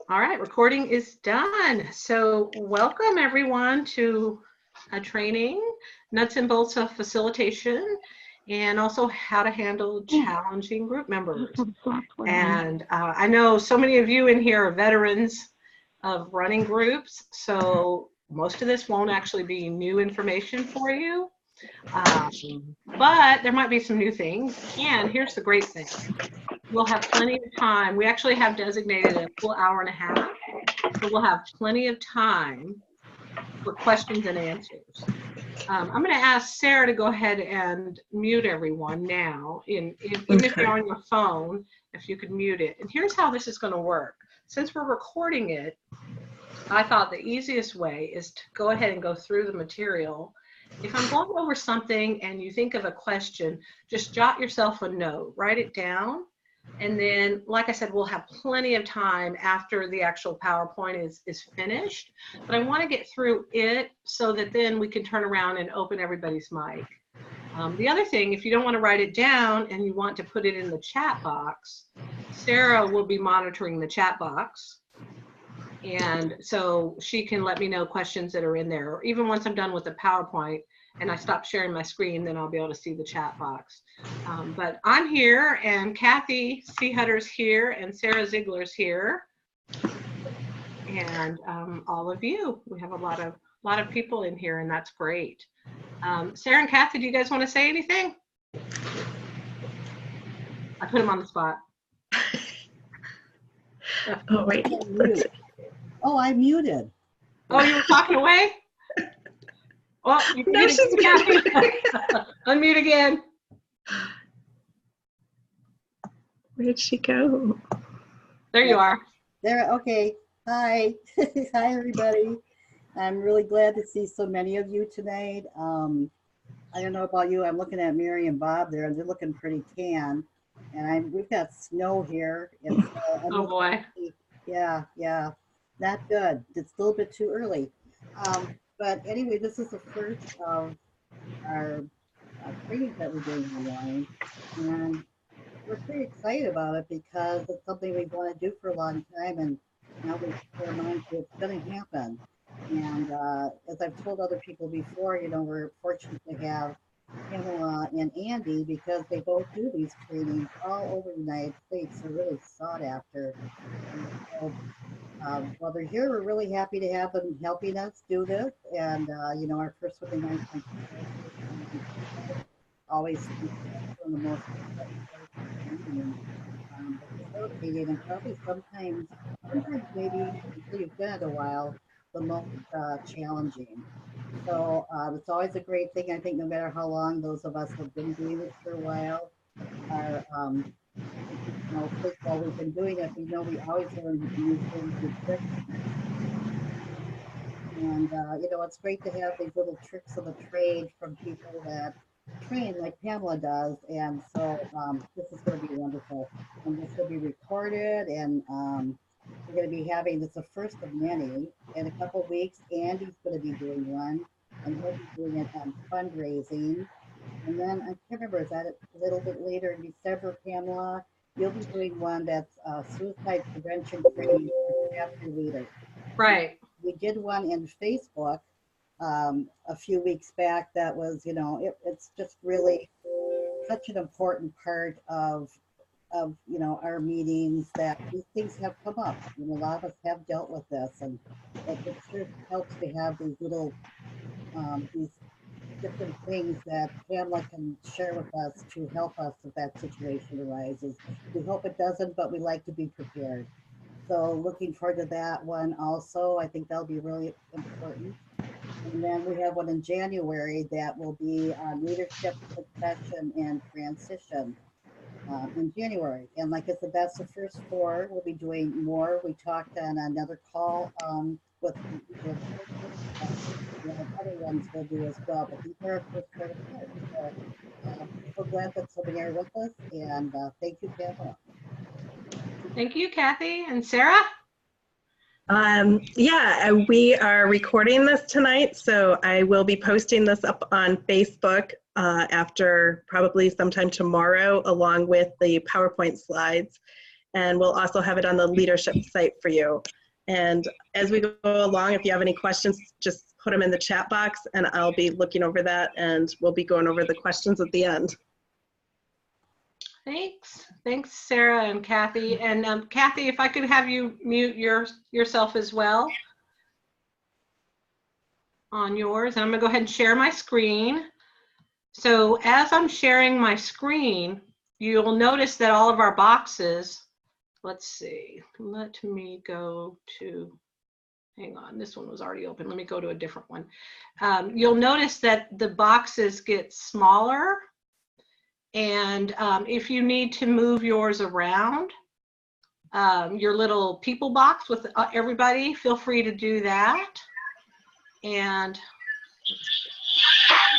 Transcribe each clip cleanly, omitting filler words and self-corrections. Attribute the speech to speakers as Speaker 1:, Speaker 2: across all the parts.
Speaker 1: All right, recording is done. So welcome everyone to a training, nuts and bolts of facilitation, and also how to handle challenging group members. And I know so many of you in here are veterans of running groups, so most of this won't actually be new information for you, but there might be some new things. And here's the great thing. We'll have plenty of time. We actually have designated a full hour and a half. So we'll have plenty of time for questions and answers. I'm going to ask Sarah to go ahead and mute everyone now. Even if you're on your phone, if you could mute it. And here's how this is going to work. Since we're recording it, I thought the easiest way is to go ahead and go through the material. If I'm going over something and you think of a question, just jot yourself a note, write it down. And then, like I said, we'll have plenty of time after the actual PowerPoint is finished. But I want to get through it so that then we can turn around and open everybody's mic. The other thing, if you don't want to write it down and you want to put it in the chat box, Sarah will be monitoring the chat box. And so she can let me know questions that are in there. Or even once I'm done with the PowerPoint and I stop sharing my screen, then I'll be able to see the chat box. But I'm here, and Kathy Seehutter's here, and Sarah Ziegler's here, and all of you. We have a lot of people in here, and that's great. Sarah and Kathy, do you guys want to say anything? I put them on the spot.
Speaker 2: Oh, wait.
Speaker 3: Oh, I muted.
Speaker 1: Oh, you were talking away? Well, you can get it. Unmute again.
Speaker 2: Where'd she go?
Speaker 1: There you are.
Speaker 3: There, okay. Hi. Hi, everybody. I'm really glad to see so many of you tonight. I don't know about you. I'm looking at Mary and Bob there, and they're looking pretty tan. And we've got snow here. It's,
Speaker 1: oh, boy.
Speaker 3: Yeah. Not good. It's a little bit too early. But anyway, this is the first of our trainings that we're doing online. And we're pretty excited about it because it's something we've wanted to do for a long time. And now we've put our minds to it's going to happen. And as I've told other people before, you know, we're fortunate to have Pamela and Andy because they both do these trainings all over the United States. They're really sought after. And so, while they're here, we're really happy to have them helping us do this. And, you know, our first one tonight always one of the most facilitating and probably sometimes maybe until you've been it a while, the most challenging. So it's always a great thing. I think no matter how long those of us have been doing this for a while are, you know, first of all, we've been doing it. We know we always learn new things, new tricks. And, you know, it's great to have these little tricks of the trade from people that train like Pamela does. And so this is going to be wonderful. And this will be recorded, and we're going to be having this the first of many. In a couple of weeks, Andy's going to be doing one, and he'll be doing it on fundraising. And then I can't remember, is that a little bit later in December, Pamela? You'll be doing one that's suicide prevention training for chapter leaders.
Speaker 1: Right.
Speaker 3: We did one in Facebook a few weeks back that was, you know, it's just really such an important part of you know, our meetings, that these things have come up, and a lot of us have dealt with this, and it sure helps to have these little these different things that Pamela can share with us to help us if that situation arises. We hope it doesn't, but we like to be prepared. So looking forward to that one also. I think that'll be really important. And then we have one in January that will be on leadership, succession, and transition in January. And like I said, that's the first 4. We'll be doing more. We talked on another call with other ones we'll do as well, but these are our first part of it. So I'm so glad that so many are with us, and thank you, Pamela.
Speaker 1: Thank you, Kathy. And Sarah?
Speaker 2: Yeah, we are recording this tonight, so I will be posting this up on Facebook after probably sometime tomorrow, along with the PowerPoint slides. and we'll also have it on the leadership site for you. And as we go along, if you have any questions, just put them in the chat box and I'll be looking over that and we'll be going over the questions at the end.
Speaker 1: Thanks. Thanks, Sarah and Kathy. And Kathy, if I could have you mute yourself as well on yours. And I'm going to go ahead and share my screen. So as I'm sharing my screen, you'll notice that all of our boxes, let's see, let me go to, hang on, this one was already open. Let me go to a different one. You'll notice that the boxes get smaller. And if you need to move yours around, your little people box with everybody, feel free to do that. And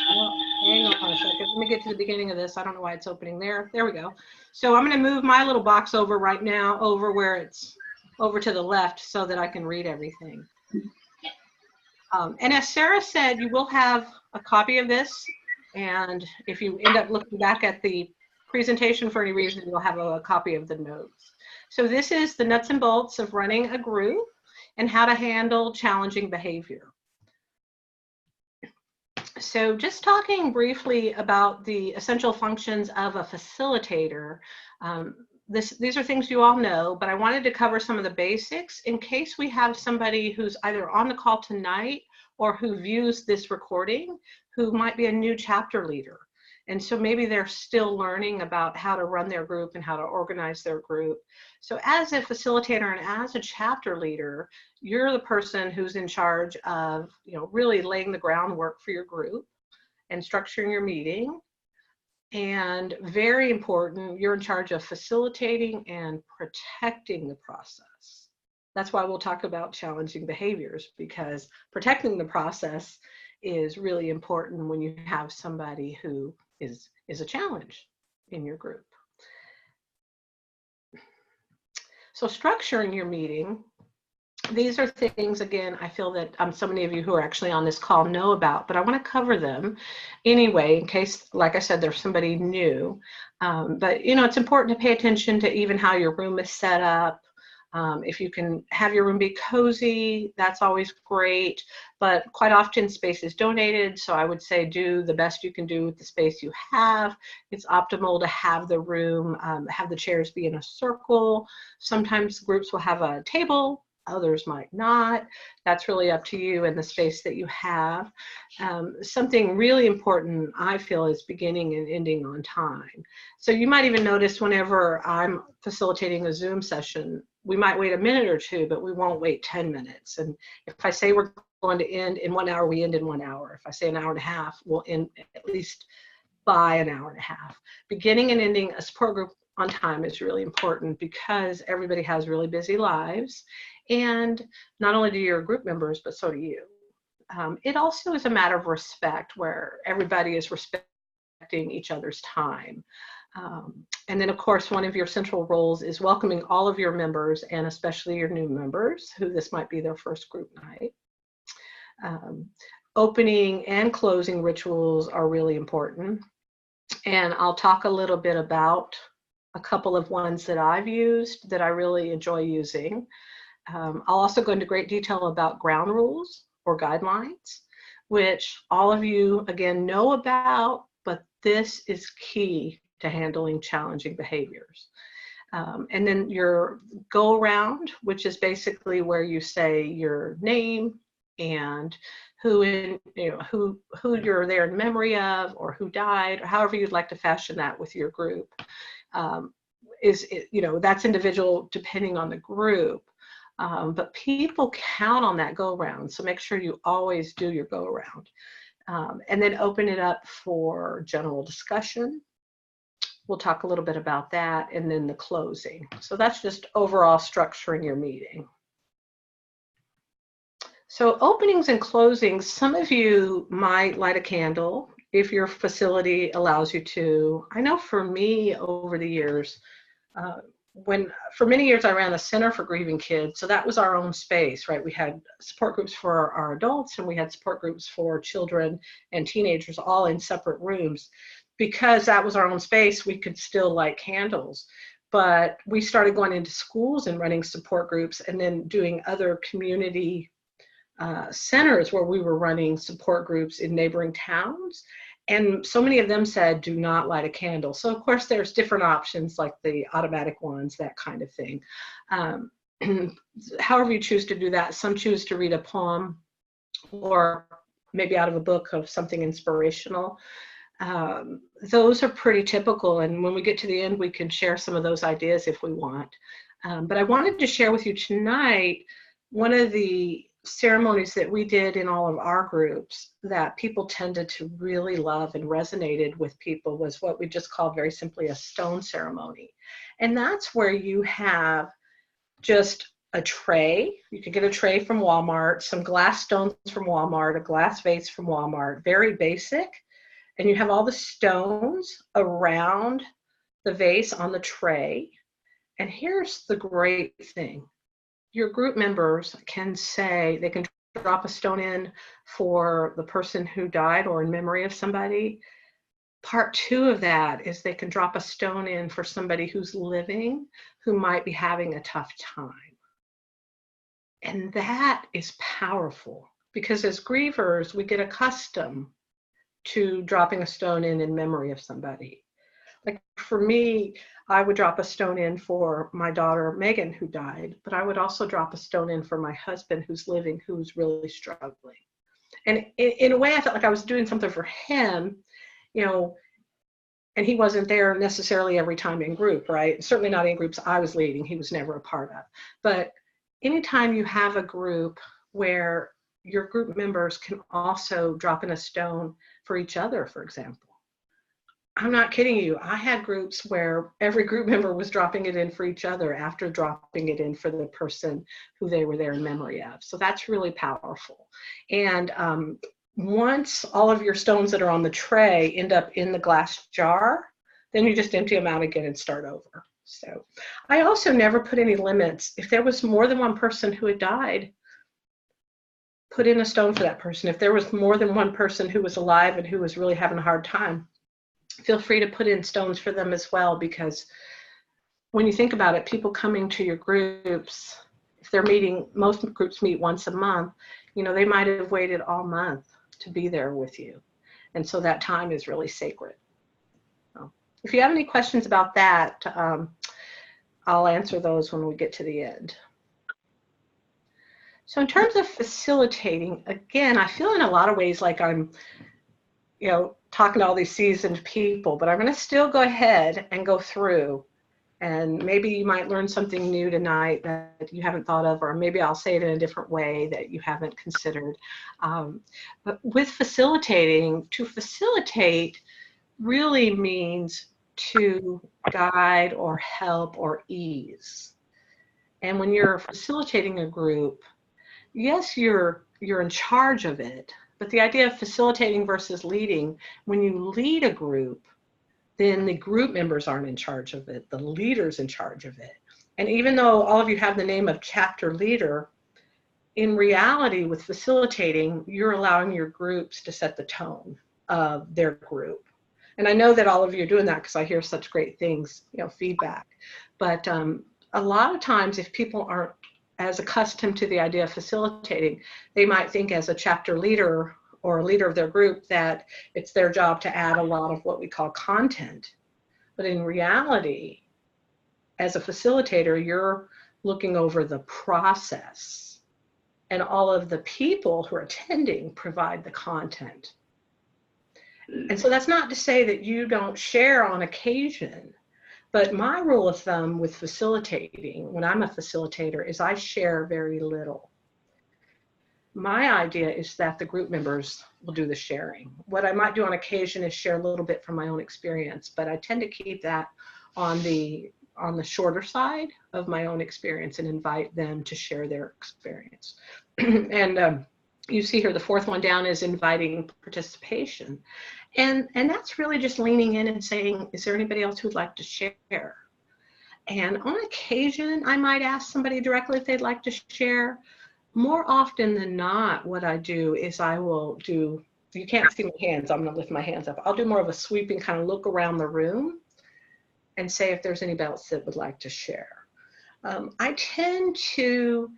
Speaker 1: well, hang on a second. Let me get to the beginning of this. I don't know why it's opening there. There we go. So I'm going to move my little box over right now, over where it's over to the left so that I can read everything. And as Sarah said, you will have a copy of this. And if you end up looking back at the presentation for any reason, you'll have a copy of the notes. So this is the nuts and bolts of running a group and how to handle challenging behavior. So just talking briefly about the essential functions of a facilitator. These are things you all know, but I wanted to cover some of the basics in case we have somebody who's either on the call tonight or who views this recording who might be a new chapter leader. And so maybe they're still learning about how to run their group and how to organize their group. So as a facilitator and as a chapter leader, you're the person who's in charge of, really laying the groundwork for your group and structuring your meeting. And very important, you're in charge of facilitating and protecting the process. That's why we'll talk about challenging behaviors, because protecting the process is really important when you have somebody who is a challenge in your group. So structuring your meeting, these are things, again, I feel that so many of you who are actually on this call know about, but I want to cover them anyway, in case, like I said, there's somebody new. But, it's important to pay attention to even how your room is set up. If you can have your room be cozy, that's always great, but quite often space is donated. So I would say do the best you can do with the space you have. It's optimal to have the room, have the chairs be in a circle. Sometimes groups will have a table, others might not. That's really up to you and the space that you have. Something really important, I feel, is beginning and ending on time. So you might even notice whenever I'm facilitating a Zoom session, we might wait a minute or two, but we won't wait 10 minutes. And if I say we're going to end in 1 hour, we end in 1 hour. If I say an hour and a half, we'll end at least by an hour and a half. Beginning and ending a support group on time is really important because everybody has really busy lives. And not only do your group members, but so do you. It also is a matter of respect where everybody is respecting each other's time. And then, of course, one of your central roles is welcoming all of your members and especially your new members, who this might be their first group night. Opening and closing rituals are really important. And I'll talk a little bit about a couple of ones that I've used that I really enjoy using. I'll also go into great detail about ground rules or guidelines, which all of you, again, know about, but this is key to handling challenging behaviors. And then your go around, which is basically where you say your name and who you're there in memory of, or who died, or however you'd like to fashion that with your group. That's individual depending on the group. But people count on that go around. So make sure you always do your go around. And then open it up for general discussion. We'll talk a little bit about that, and then the closing. So that's just overall structuring your meeting. So openings and closings, some of you might light a candle if your facility allows you to. I know for me over the years, for many years I ran the Center for Grieving Kids, so that was our own space, right? We had support groups for our adults and we had support groups for children and teenagers all in separate rooms. Because that was our own space, we could still light candles. but we started going into schools and running support groups, and then doing other community centers where we were running support groups in neighboring towns. And so many of them said, do not light a candle. So of course there's different options like the automatic ones, that kind of thing. However you choose to do that. Some choose to read a poem or maybe out of a book of something inspirational. Those are pretty typical. And when we get to the end, we can share some of those ideas if we want. But I wanted to share with you tonight one of the ceremonies that we did in all of our groups that people tended to really love and resonated with people was what we just called very simply a stone ceremony. And that's where you have just a tray. You can get a tray from Walmart, some glass stones from Walmart, a glass vase from Walmart, very basic. And you have all the stones around the vase on the tray. And here's the great thing. Your group members can say, they can drop a stone in for the person who died or in memory of somebody. Part 2 of that is they can drop a stone in for somebody who's living, who might be having a tough time. And that is powerful because as grievers, we get accustomed to dropping a stone in memory of somebody. Like for me, I would drop a stone in for my daughter, Megan, who died, but I would also drop a stone in for my husband who's living, who's really struggling. And in a way, I felt like I was doing something for him, you know, and he wasn't there necessarily every time in group, right? Certainly not in groups I was leading, he was never a part of. But anytime you have a group where your group members can also drop in a stone for each other, for example. I'm not kidding you. I had groups where every group member was dropping it in for each other after dropping it in for the person who they were there in memory of. So that's really powerful. And once all of your stones that are on the tray end up in the glass jar, then you just empty them out again and start over. So I also never put any limits. If there was more than one person who had died, put in a stone for that person. If there was more than one person who was alive and who was really having a hard time, feel free to put in stones for them as well, because when you think about it, people coming to your groups, if they're meeting, most groups meet once a month, you know, they might have waited all month to be there with you. And so that time is really sacred. So if you have any questions about that, I'll answer those when we get to the end. So in terms of facilitating, again, I feel in a lot of ways like I'm, you know, talking to all these seasoned people, but I'm going to still go ahead and go through, and maybe you might learn something new tonight that you haven't thought of, or maybe I'll say it in a different way that you haven't considered. But with facilitating, to facilitate really means to guide or help or ease. And when you're facilitating a group, yes, you're in charge of it. But the idea of facilitating versus leading, when you lead a group, then the group members aren't in charge of it. The leader's in charge of it. And even though all of you have the name of chapter leader, in reality with facilitating, you're allowing your groups to set the tone of their group. And I know that all of you are doing that because I hear such great things, you know, feedback. But a lot of times if people aren't as accustomed to the idea of facilitating, they might think as a chapter leader or a leader of their group that it's their job to add a lot of what we call content. But in reality, as a facilitator, you're looking over the process, and all of the people who are attending provide the content. And so that's not to say that you don't share on occasion. But my rule of thumb with facilitating, when I'm a facilitator, is I share very little. My idea is that the group members will do the sharing. What I might do on occasion is share a little bit from my own experience, but I tend to keep that on the shorter side of my own experience and invite them to share their experience. And you see here, the fourth one down is inviting participation. And that's really just leaning in and saying, is there anybody else who'd like to share? And on occasion, I might ask somebody directly if they'd like to share. More often than not, what I do is I will do, you can't see my hands, I'm gonna lift my hands up. I'll do more of a sweeping kind of look around the room and say if there's anybody else that would like to share. I tend to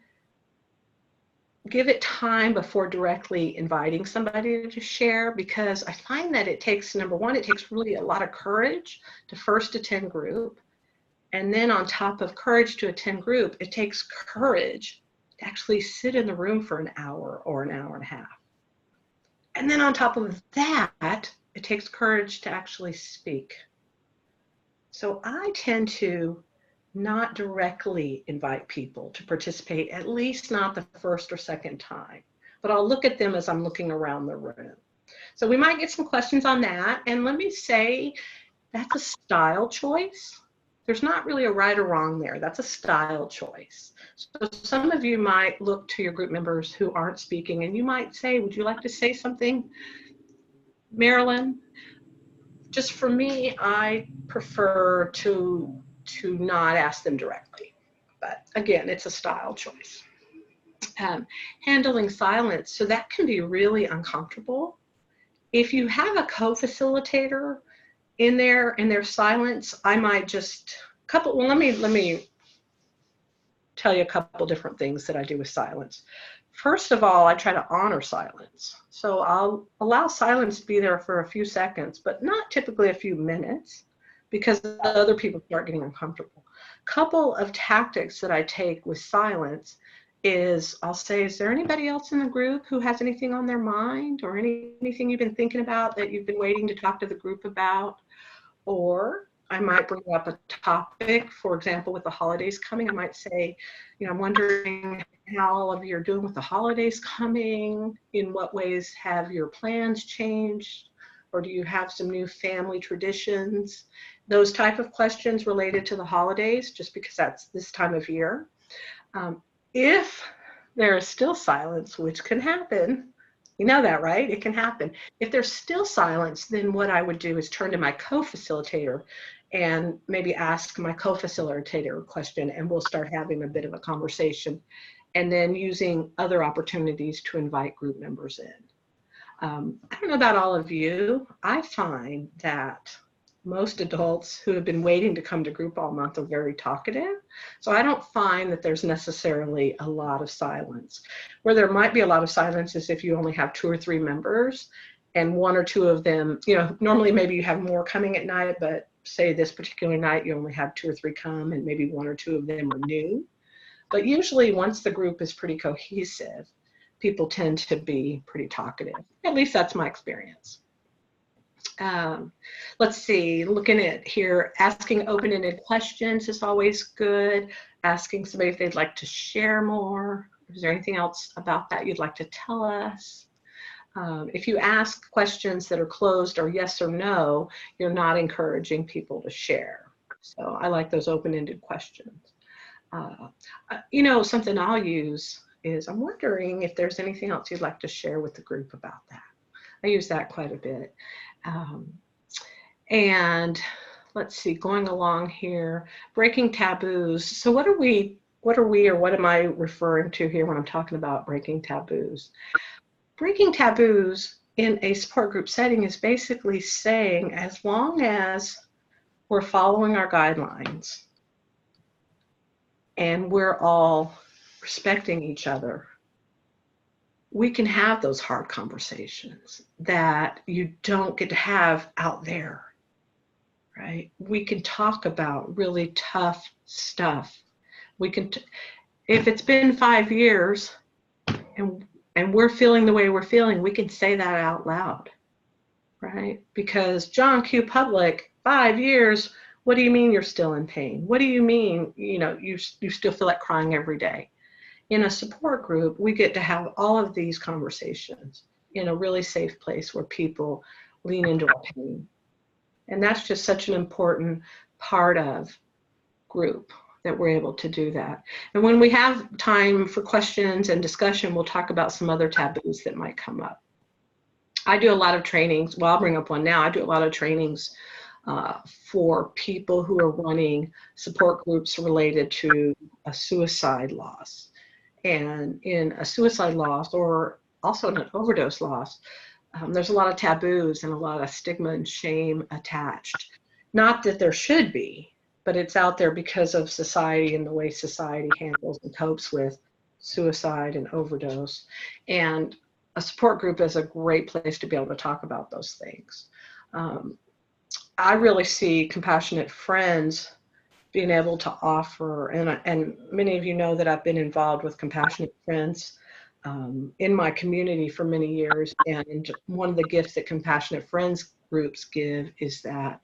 Speaker 1: give it time before directly inviting somebody to share, because I find that it takes, number one, it takes really a lot of courage to first attend group. And then on top of courage to attend group, it takes courage to actually sit in the room for an hour or an hour and a half. And then on top of that, it takes courage to actually speak. So I tend to not directly invite people to participate, at least not the first or second time, but I'll look at them as I'm looking around the room. So we might get some questions on that. And let me say, that's a style choice. There's not really a right or wrong there. That's a style choice. So some of you might look to your group members who aren't speaking, and you might say, would you like to say something, Marilyn? Just for me, I prefer to not ask them directly. But again, it's a style choice. Handling silence. So that can be really uncomfortable. If you have a co-facilitator in there and there's silence, I might just let me tell you a couple different things that I do with silence. First of all, I try to honor silence. So I'll allow silence to be there for a few seconds, but not typically a few minutes, because other people start getting uncomfortable. Couple of tactics that I take with silence is I'll say, is there anybody else in the group who has anything on their mind, or anything you've been thinking about that you've been waiting to talk to the group about? Or I might bring up a topic, for example, with the holidays coming, I might say, I'm wondering how all of you are doing with the holidays coming. In what ways have your plans changed? Or do you have some new family traditions? Those type of questions related to the holidays, just because that's this time of year. If there is still silence, which can happen, you know that, right? It can happen. If there's still silence, then what I would do is turn to my co-facilitator and maybe ask my co-facilitator a question, and we'll start having a bit of a conversation, and then using other opportunities to invite group members in. I don't know about all of you. I find that most adults who have been waiting to come to group all month are very talkative. So I don't find that there's necessarily a lot of silence. Where there might be a lot of silence is if you only have 2 or 3 members, and 1 or 2 of them, normally maybe you have more coming at night, but say this particular night you only have 2 or 3 come, and maybe 1 or 2 of them are new. But usually once the group is pretty cohesive, people tend to be pretty talkative. At least that's my experience. Let's see, looking at here, asking open-ended questions is always good. Asking somebody if they'd like to share more. Is there anything else about that you'd like to tell us? If you ask questions that are closed or yes or no, you're not encouraging people to share. So I like those open-ended questions. Something I'll use is, I'm wondering if there's anything else you'd like to share with the group about that. I use that quite a bit. And let's see, going along here, breaking taboos. So what am I referring to here when I'm talking about breaking taboos? Breaking taboos in a support group setting is basically saying, as long as we're following our guidelines and we're all respecting each other, we can have those hard conversations that you don't get to have out there, right? We can talk about really tough stuff. We can, if it's been 5 years and we're feeling the way we're feeling, we can say that out loud, right? Because John Q. Public, 5 years, what do you mean you're still in pain? What do you mean, you still feel like crying every day? In a support group, we get to have all of these conversations in a really safe place where people lean into our pain. And that's just such an important part of group, that we're able to do that. And when we have time for questions and discussion, we'll talk about some other taboos that might come up. I do a lot of trainings. Well, I'll bring up one now. I do a lot of trainings for people who are running support groups related to a suicide loss. And in a suicide loss, or also an overdose loss, there's a lot of taboos and a lot of stigma and shame attached. Not that there should be, but it's out there because of society and the way society handles and copes with suicide and overdose. And a support group is a great place to be able to talk about those things. I really see compassionate friends being able to offer, and many of you know that I've been involved with compassionate friends in my community for many years. And one of the gifts that compassionate friends groups give is that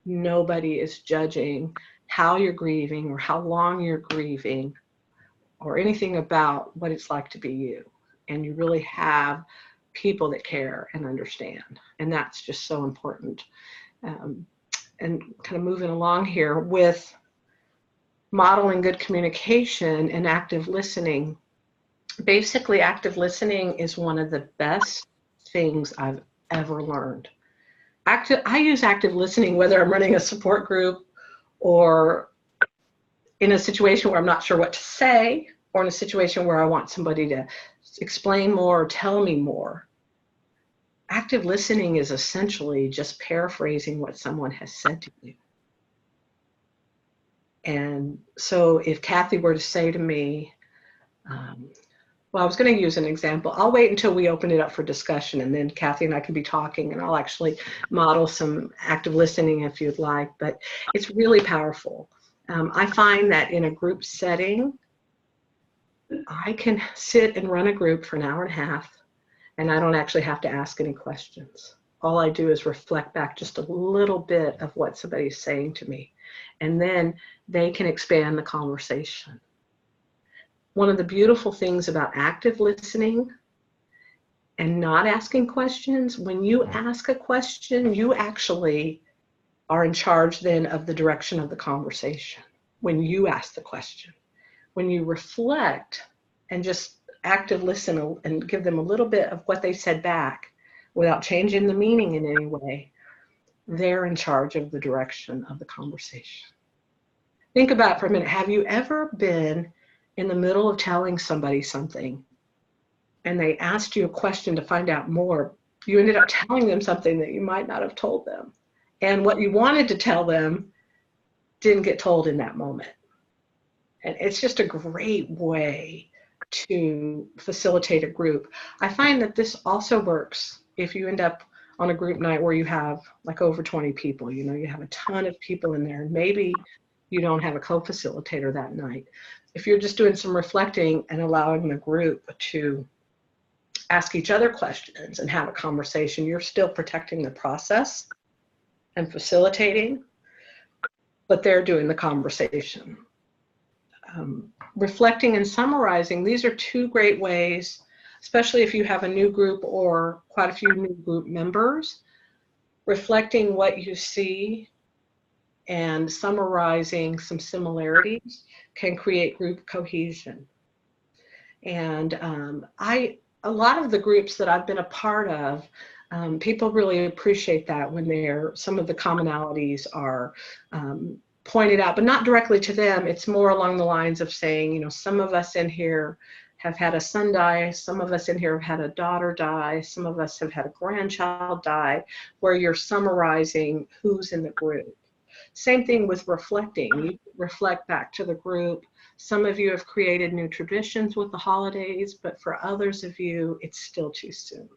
Speaker 1: nobody is judging how you're grieving or how long you're grieving or anything about what it's like to be you. And you really have people that care and understand. And that's just so important. And kind of moving along here with modeling good communication and active listening. Basically, active listening is one of the best things I've ever learned. I use active listening whether I'm running a support group or in a situation where I'm not sure what to say, or in a situation where I want somebody to explain more or tell me more. Active listening is essentially just paraphrasing what someone has said to you. And so if Kathy were to say to me, well, I was going to use an example. I'll wait until we open it up for discussion, and then Kathy and I can be talking, and I'll actually model some active listening if you'd like, but it's really powerful. I find that in a group setting, I can sit and run a group for an hour and a half, and I don't actually have to ask any questions. All I do is reflect back just a little bit of what somebody's saying to me, and then they can expand the conversation. One of the beautiful things about active listening and not asking questions, when you ask a question, you actually are in charge then of the direction of the conversation when you ask the question. When you reflect and just active listen and give them a little bit of what they said back without changing the meaning in any way, they're in charge of the direction of the conversation. Think about it for a minute. Have you ever been in the middle of telling somebody something and they asked you a question to find out more? You ended up telling them something that you might not have told them. And what you wanted to tell them didn't get told in that moment. And it's just a great way to facilitate a group. I find that this also works if you end up on a group night where you have like over 20 people, you know, you have a ton of people in there, and maybe you don't have a co-facilitator that night. If you're just doing some reflecting and allowing the group to ask each other questions and have a conversation, you're still protecting the process and facilitating, but they're doing the conversation. Reflecting and summarizing, these are two great ways, especially if you have a new group or quite a few new group members. Reflecting what you see and summarizing some similarities can create group cohesion. And a lot of the groups that I've been a part of, people really appreciate that when some of the commonalities are pointed out, but not directly to them. It's more along the lines of saying, you know, some of us in here have had a son die, some of us in here have had a daughter die, some of us have had a grandchild die, where you're summarizing who's in the group. Same thing with reflecting. You reflect back to the group. Some of you have created new traditions with the holidays, but for others of you, it's still too soon.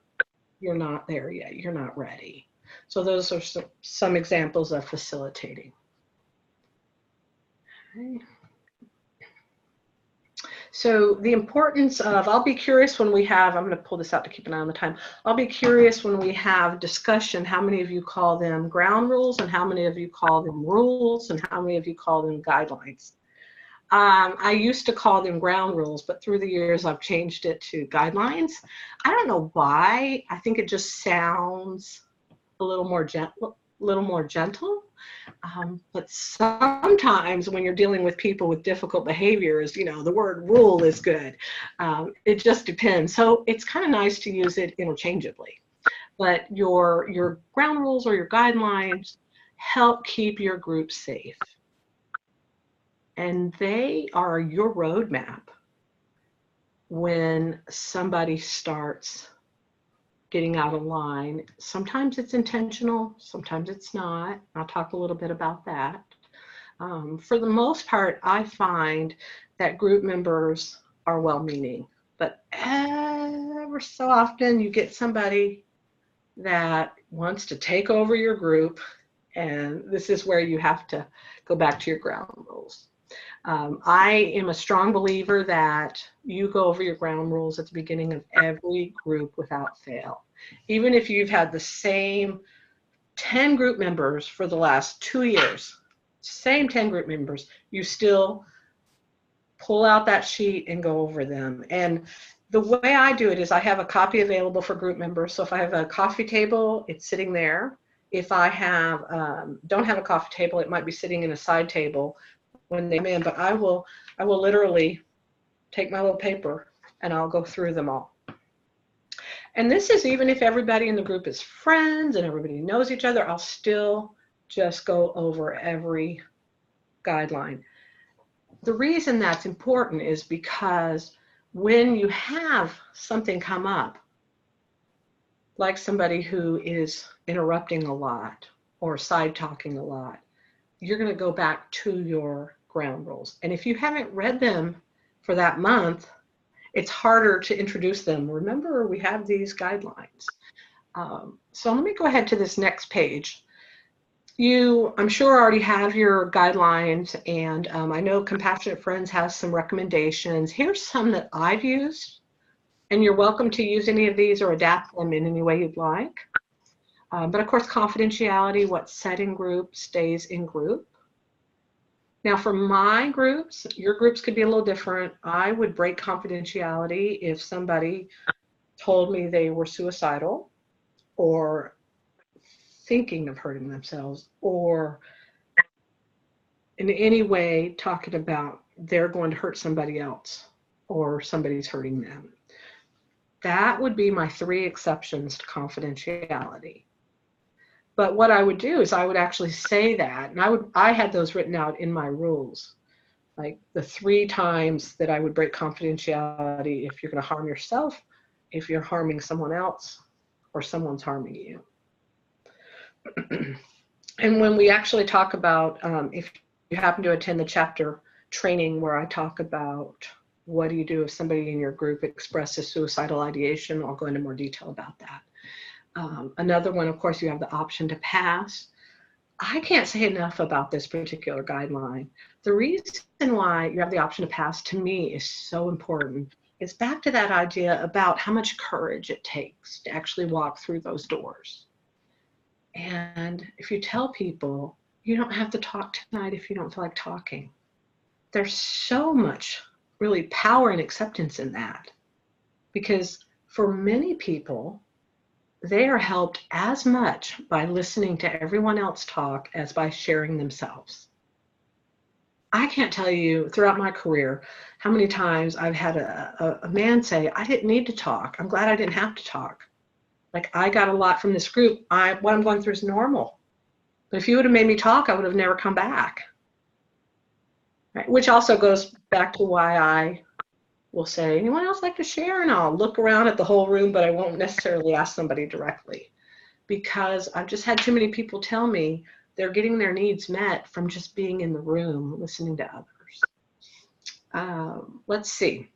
Speaker 1: You're not there yet. You're not ready. So those are some examples of facilitating. Okay. So the importance of, I'll be curious when we have, I'm going to pull this out to keep an eye on the time. I'll be curious when we have discussion, how many of you call them ground rules and how many of you call them rules and how many of you call them guidelines. I used to call them ground rules, but through the years I've changed it to guidelines. I don't know why. I think it just sounds a little more gentle. But sometimes when you're dealing with people with difficult behaviors, you know, the word rule is good. It just depends. So it's kind of nice to use it interchangeably. But your ground rules or your guidelines help keep your group safe. And they are your roadmap when somebody starts getting out of line. Sometimes it's intentional, sometimes it's not. I'll talk a little bit about that. For the most part, I find that group members are well-meaning, but ever so often you get somebody that wants to take over your group, and this is where you have to go back to your ground rules. I am a strong believer that you go over your ground rules at the beginning of every group without fail. Even if you've had the same 10 group members for the last 2 years, same 10 group members, you still pull out that sheet and go over them. And the way I do it is I have a copy available for group members. So if I have a coffee table, it's sitting there. If I have don't have a coffee table, it might be sitting in a side table when they come in. But I will literally take my little paper and I'll go through them all. And this is even if everybody in the group is friends and everybody knows each other, I'll still just go over every guideline. The reason that's important is because when you have something come up, like somebody who is interrupting a lot or side talking a lot, you're going to go back to your ground rules. And if you haven't read them for that month, it's harder to introduce them. Remember, we have these guidelines. So let me go ahead to this next page. You, I'm sure, already have your guidelines, and I know Compassionate Friends has some recommendations. Here's some that I've used, and you're welcome to use any of these or adapt them in any way you'd like. But of course, confidentiality, what's said in group stays in group. Now for my groups, your groups could be a little different. I would break confidentiality if somebody told me they were suicidal or thinking of hurting themselves, or in any way talking about they're going to hurt somebody else or somebody's hurting them. That would be my 3 exceptions to confidentiality. But what I would do is I would actually say that, and I had those written out in my rules, like the 3 times that I would break confidentiality if you're going to harm yourself, if you're harming someone else, or someone's harming you. And when we actually talk about, if you happen to attend the chapter training where I talk about what do you do if somebody in your group expresses suicidal ideation, I'll go into more detail about that. Another one, of course, you have the option to pass. I can't say enough about this particular guideline. The reason why you have the option to pass, to me, is so important. It's back to that idea about how much courage it takes to actually walk through those doors. And if you tell people, you don't have to talk tonight if you don't feel like talking, there's so much really power and acceptance in that. Because for many people, they are helped as much by listening to everyone else talk as by sharing themselves. I can't tell you throughout my career how many times I've had a man say, I didn't need to talk. I'm glad I didn't have to talk. Like, I got a lot from this group. What I'm going through is normal. But if you would have made me talk, I would have never come back. Right? Which also goes back to why I will say, anyone else like to share? And I'll look around at the whole room, but I won't necessarily ask somebody directly, because I've just had too many people tell me they're getting their needs met from just being in the room, listening to others. Let's see.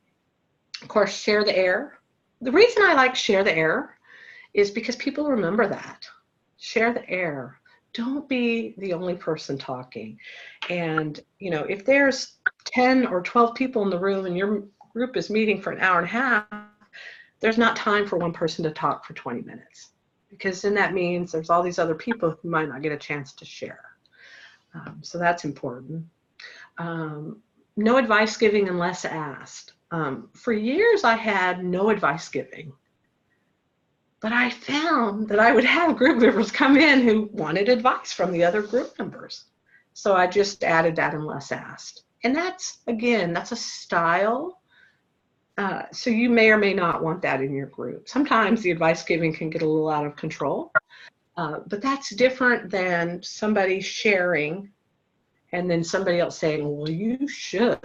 Speaker 1: Of course, share the air. The reason I like share the air is because people remember that. Share the air. Don't be the only person talking. And, you know, if there's 10 or 12 people in the room and your group is meeting for an hour and a half, there's not time for one person to talk for 20 minutes. Because then that means there's all these other people who might not get a chance to share. So that's important. No advice giving unless asked. For years, I had no advice giving. But I found that I would have group members come in who wanted advice from the other group members. So I just added that unless asked. And that's, again, that's a style. So you may or may not want that in your group. Sometimes the advice giving can get a little out of control. But that's different than somebody sharing and then somebody else saying, well, you should,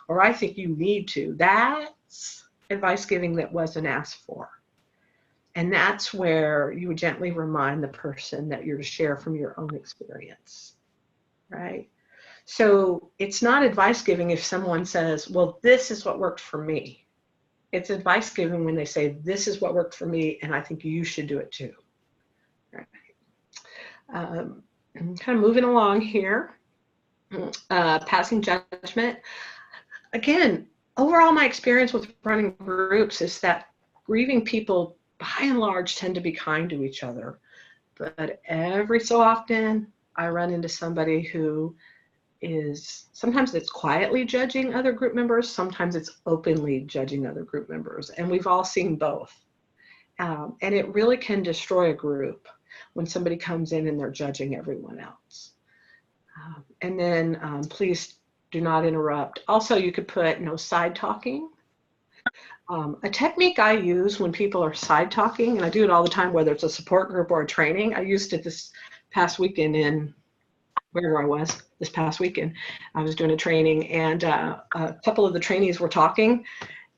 Speaker 1: or I think you need to. That's advice giving that wasn't asked for. And that's where you would gently remind the person that you're to share from your own experience, right? So it's not advice giving if someone says, well, this is what worked for me. It's advice giving when they say, this is what worked for me, and I think you should do it too. Right. Kind of moving along here, passing judgment. Again, overall, my experience with running groups is that grieving people, by and large, tend to be kind to each other. But every so often, I run into somebody who is, sometimes it's quietly judging other group members, sometimes it's openly judging other group members, and we've all seen both. And it really can destroy a group when somebody comes in and they're judging everyone else. And then please do not interrupt. Also, you could put no side talking. A technique I use when people are side talking, and I do it all the time, whether it's a support group or a training. I used it this past weekend in wherever I was this past weekend. I was doing a training, and a couple of the trainees were talking,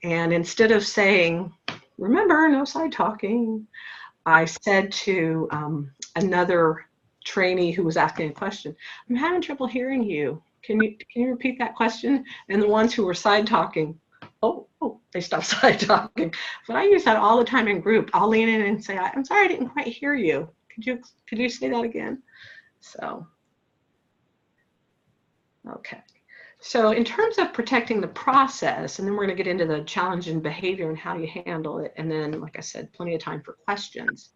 Speaker 1: and instead of saying, remember, no side talking, I said to another trainee who was asking a question, I'm having trouble hearing you. Can you repeat that question? And the ones who were side talking, oh, they stopped side talking. But I use that all the time in group. I'll lean in and say, I'm sorry, I didn't quite hear you. Could you say that again? So, okay. So in terms of protecting the process, and then we're going to get into the challenge in behavior and how you handle it. And then, like I said, plenty of time for questions.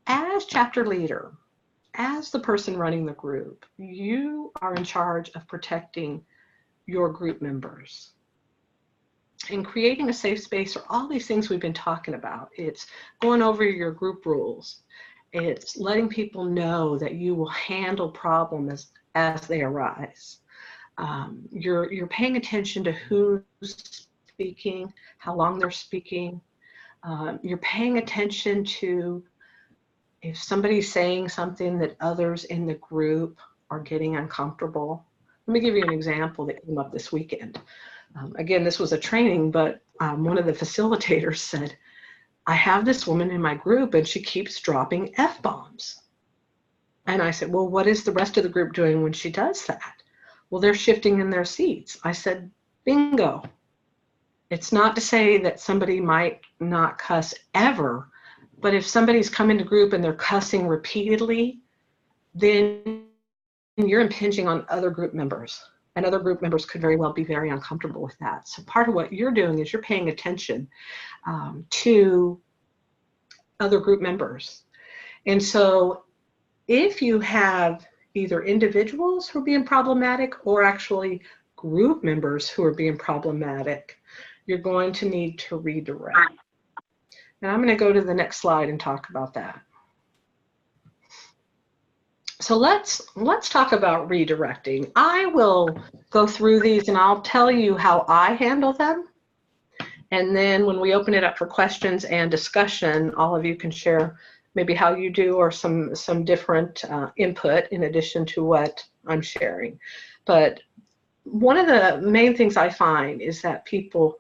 Speaker 1: As chapter leader, as the person running the group, you are in charge of protecting your group members. And creating a safe space are all these things we've been talking about. It's going over your group rules. It's letting people know that you will handle problems as they arise. You're paying attention to who's speaking, how long they're speaking. You're paying attention to if somebody's saying something that others in the group are getting uncomfortable. Let me give you an example that came up this weekend. Again, this was a training, but one of the facilitators said, I have this woman in my group and she keeps dropping F-bombs. And I said, well, what is the rest of the group doing when she does that? Well, they're shifting in their seats. I said, bingo. It's not to say that somebody might not cuss ever, but if somebody's come into group and they're cussing repeatedly, then you're impinging on other group members. And other group members could very well be very uncomfortable with that. So part of what you're doing is you're paying attention to other group members. And so if you have either individuals who are being problematic or actually group members who are being problematic, you're going to need to redirect. And I'm going to go to the next slide and talk about that. So let's talk about redirecting. I will go through these and I'll tell you how I handle them. And then when we open it up for questions and discussion, all of you can share maybe how you do or some different input in addition to what I'm sharing. But one of the main things I find is that people,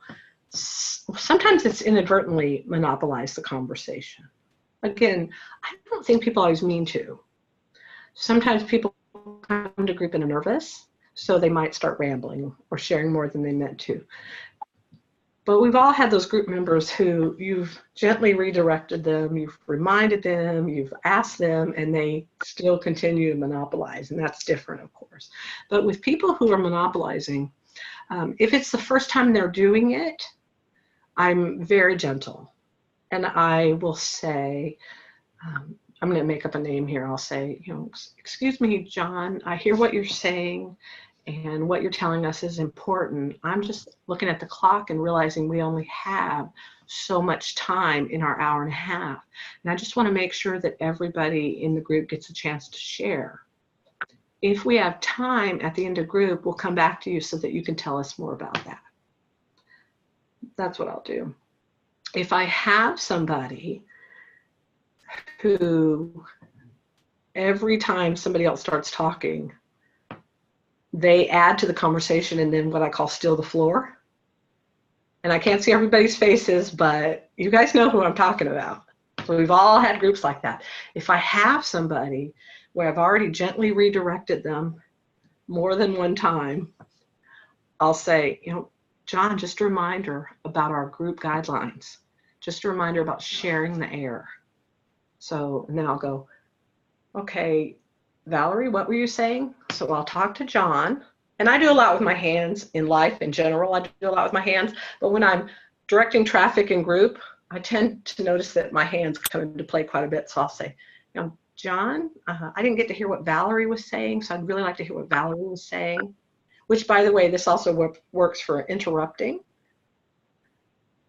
Speaker 1: sometimes it's inadvertently monopolize the conversation. Again, I don't think people always mean to. Sometimes people come to group and are nervous, so they might start rambling or sharing more than they meant to. But we've all had those group members who you've gently redirected them, you've reminded them, you've asked them, and they still continue to monopolize, and that's different, of course. But with people who are monopolizing, if it's the first time they're doing it, I'm very gentle, and I will say, I'm going to make up a name here. I'll say, excuse me, John, I hear what you're saying and what you're telling us is important. I'm just looking at the clock and realizing we only have so much time in our hour and a half. And I just want to make sure that everybody in the group gets a chance to share. If we have time at the end of group, we'll come back to you so that you can tell us more about that. That's what I'll do. If I have somebody who every time somebody else starts talking, they add to the conversation and then what I call steal the floor, And I can't see everybody's faces, but you guys know who I'm talking about. So we've all had groups like that. If I have somebody where I've already gently redirected them more than one time, I'll say, John, just a reminder about our group guidelines. Just a reminder about sharing the air. So, and then I'll go, okay, Valerie, what were you saying? So I'll talk to John. And I do a lot with my hands in life in general. I do a lot with my hands. But when I'm directing traffic in group, I tend to notice that my hands come into play quite a bit. So I'll say, John, I didn't get to hear what Valerie was saying. So I'd really like to hear what Valerie was saying. Which, by the way, this also works for interrupting.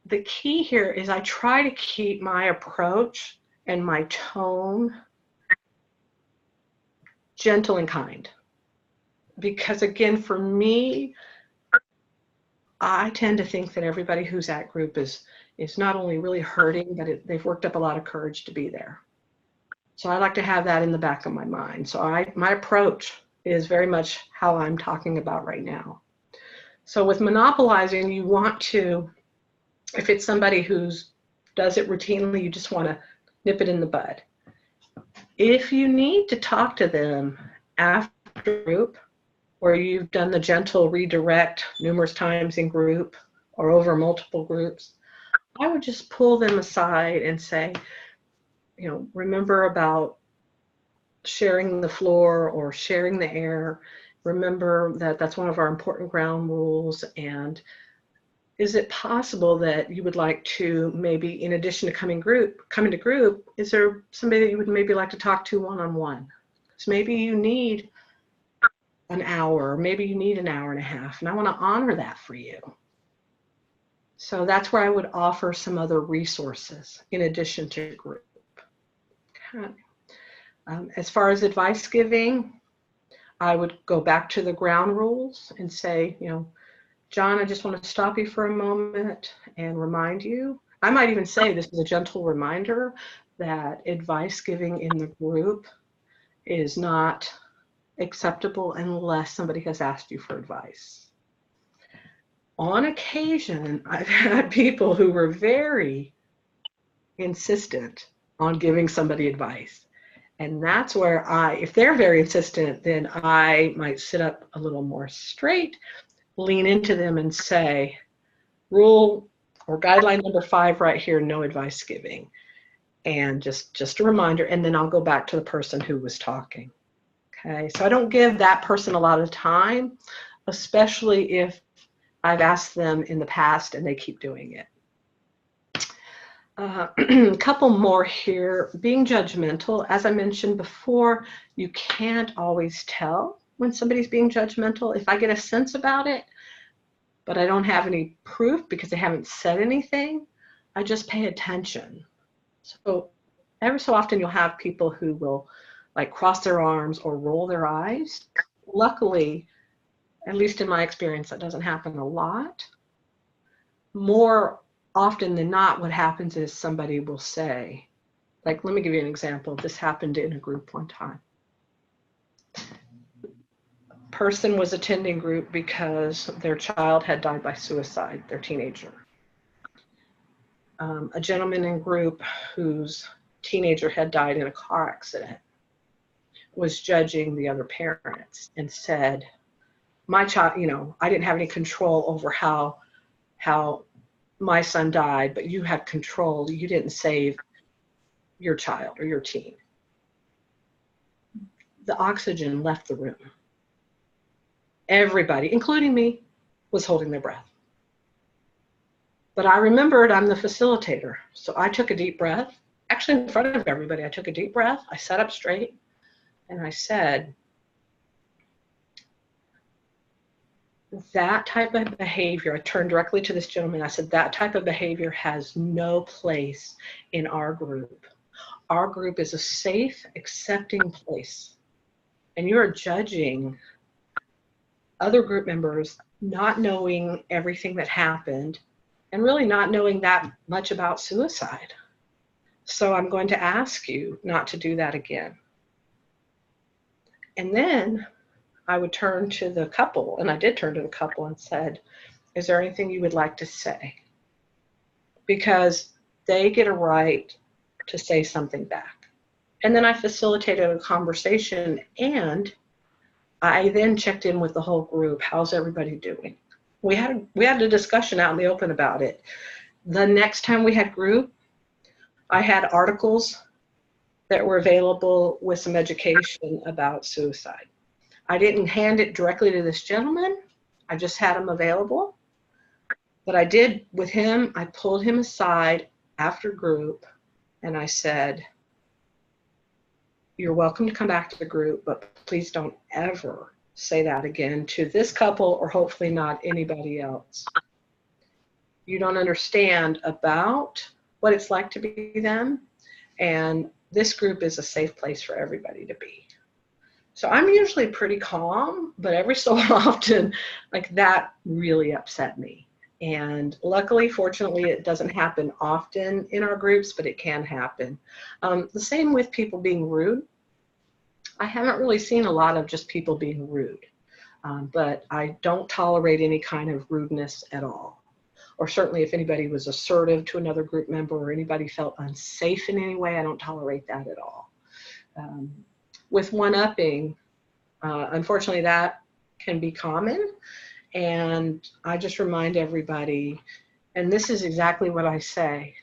Speaker 1: The key here is I try to keep my approach and my tone gentle and kind. Because again, for me, I tend to think that everybody who's at group is not only really hurting, but they've worked up a lot of courage to be there. So I like to have that in the back of my mind. So my approach is very much how I'm talking about right now. So with monopolizing, you want to, if it's somebody who does it routinely, you just want to nip it in the bud. If you need to talk to them after group, where you've done the gentle redirect numerous times in group or over multiple groups, I would just pull them aside and say, remember about sharing the floor or sharing the air. Remember that that's one of our important ground rules. And is it possible that you would like to maybe, in addition to coming to group, is there somebody that you would maybe like to talk to one-on-one? So maybe you need an hour, maybe you need an hour and a half, and I want to honor that for you. So that's where I would offer some other resources in addition to group. Okay. As far as advice giving, I would go back to the ground rules and say, John, I just want to stop you for a moment and remind you. I might even say this is a gentle reminder that advice giving in the group is not acceptable unless somebody has asked you for advice. On occasion, I've had people who were very insistent on giving somebody advice. And that's where if they're very insistent, then I might sit up a little more straight, lean into them and say, rule or guideline number 5 right here, no advice giving. And just a reminder, and then I'll go back to the person who was talking. Okay, so I don't give that person a lot of time, especially if I've asked them in the past and they keep doing it. A couple more here. Being judgmental, as I mentioned before, you can't always tell when somebody's being judgmental. If I get a sense about it, but I don't have any proof because they haven't said anything, I just pay attention. So every so often you'll have people who will like cross their arms or roll their eyes. Luckily, at least in my experience, that doesn't happen a lot. More often than not, what happens is somebody will say, like, let me give you an example. This happened in a group one time. Person was attending group because their child had died by suicide, their teenager. A gentleman in group whose teenager had died in a car accident was judging the other parents and said, my child, I didn't have any control over how my son died, but you had control. You didn't save your child or your teen. The oxygen left the room. Everybody, including me, was holding their breath. But I remembered I'm the facilitator. So I took a deep breath. Actually, in front of everybody, I took a deep breath. I sat up straight and I said, that type of behavior, I turned directly to this gentleman. I said, that type of behavior has no place in our group. Our group is a safe, accepting place. And you're judging other group members not knowing everything that happened and really not knowing that much about suicide. So I'm going to ask you not to do that again. And then I would turn to the couple, and I did turn to the couple and said, is there anything you would like to say? because they get a right to say something back. And then I facilitated a conversation, and I then checked in with the whole group. How's everybody doing? We had a discussion out in the open about it. The next time we had group, I had articles that were available with some education about suicide. I didn't hand it directly to this gentleman. I just had them available. But I did with him, I pulled him aside after group and I said, you're welcome to come back to the group, but please don't ever say that again to this couple or hopefully not anybody else. You don't understand about what it's like to be them, and this group is a safe place for everybody to be. So I'm usually pretty calm, but every so often, like that really upset me. And luckily, fortunately, it doesn't happen often in our groups, but it can happen. The same with people being rude. I haven't really seen a lot of just people being rude, but I don't tolerate any kind of rudeness at all. Or certainly if anybody was assertive to another group member or anybody felt unsafe in any way, I don't tolerate that at all. With one-upping, unfortunately that can be common, and I just remind everybody, and this is exactly what I say,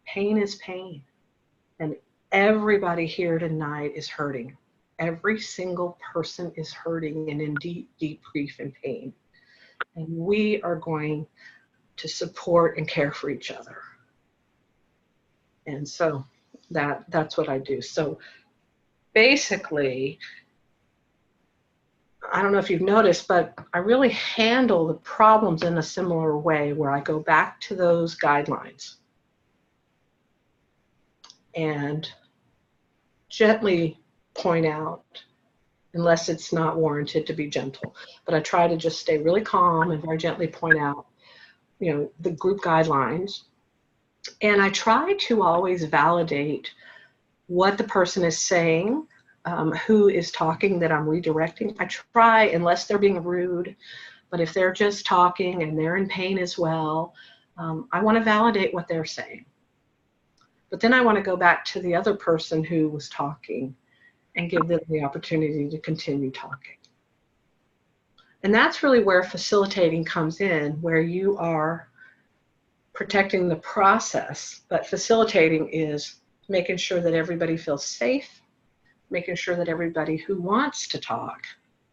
Speaker 1: pain is pain, and everybody here tonight is hurting. Every single person is hurting and in deep, deep grief and pain, and we are going to support and care for each other. And so that's what I do. So basically, I don't know if you've noticed, but I really handle the problems in a similar way where I go back to those guidelines and gently point out, unless it's not warranted to be gentle, but I try to just stay really calm and very gently point out, you know, the group guidelines. And I try to always validate what the person is saying, who is talking that I'm redirecting. I try, unless they're being rude, but if they're just talking and they're in pain as well, I want to validate what they're saying. But then I want to go back to the other person who was talking and give them the opportunity to continue talking. And that's really where facilitating comes in, where you are protecting the process, but facilitating is making sure that everybody feels safe, making sure that everybody who wants to talk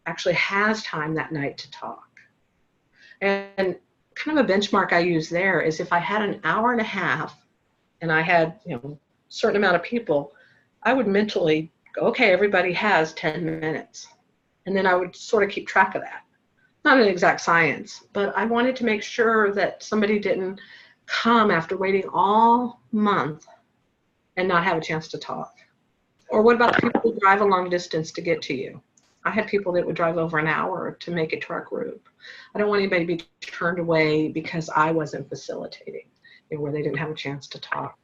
Speaker 1: actually has time that night to talk. And kind of a benchmark I use there is if I had an hour and a half and I had, you know, a certain amount of people, I would mentally go, okay, everybody has 10 minutes. And then I would sort of keep track of that. Not an exact science, but I wanted to make sure that somebody didn't come after waiting all month and not have a chance to talk. Or what about the people who drive a long distance to get to you? I had people that would drive over an hour to make it to our group. I don't want anybody to be turned away because I wasn't facilitating, you know, where they didn't have a chance to talk.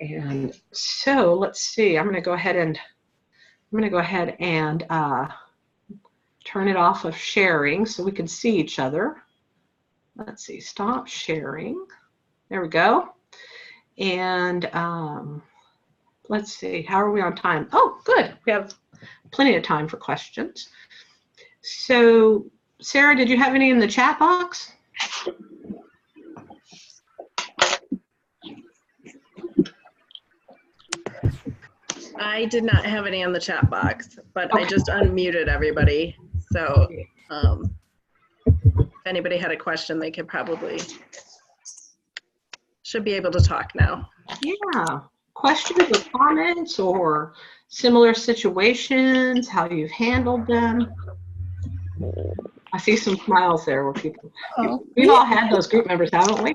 Speaker 1: And so let's see, I'm going to go ahead and turn it off of sharing so we can see each other. Let's see, stop sharing. There we go. And let's see, how are we on time? Oh, good. We have plenty of time for questions. So, Sarah, did you have any in the chat box?
Speaker 2: I did not have any on the chat box, but
Speaker 1: Okay.
Speaker 2: I just unmuted everybody. So if anybody had a question, they could probably, should be able to talk now.
Speaker 1: Yeah. Questions or comments or similar situations, how you've handled them? I see some smiles there where people, we've all had those group members, haven't we?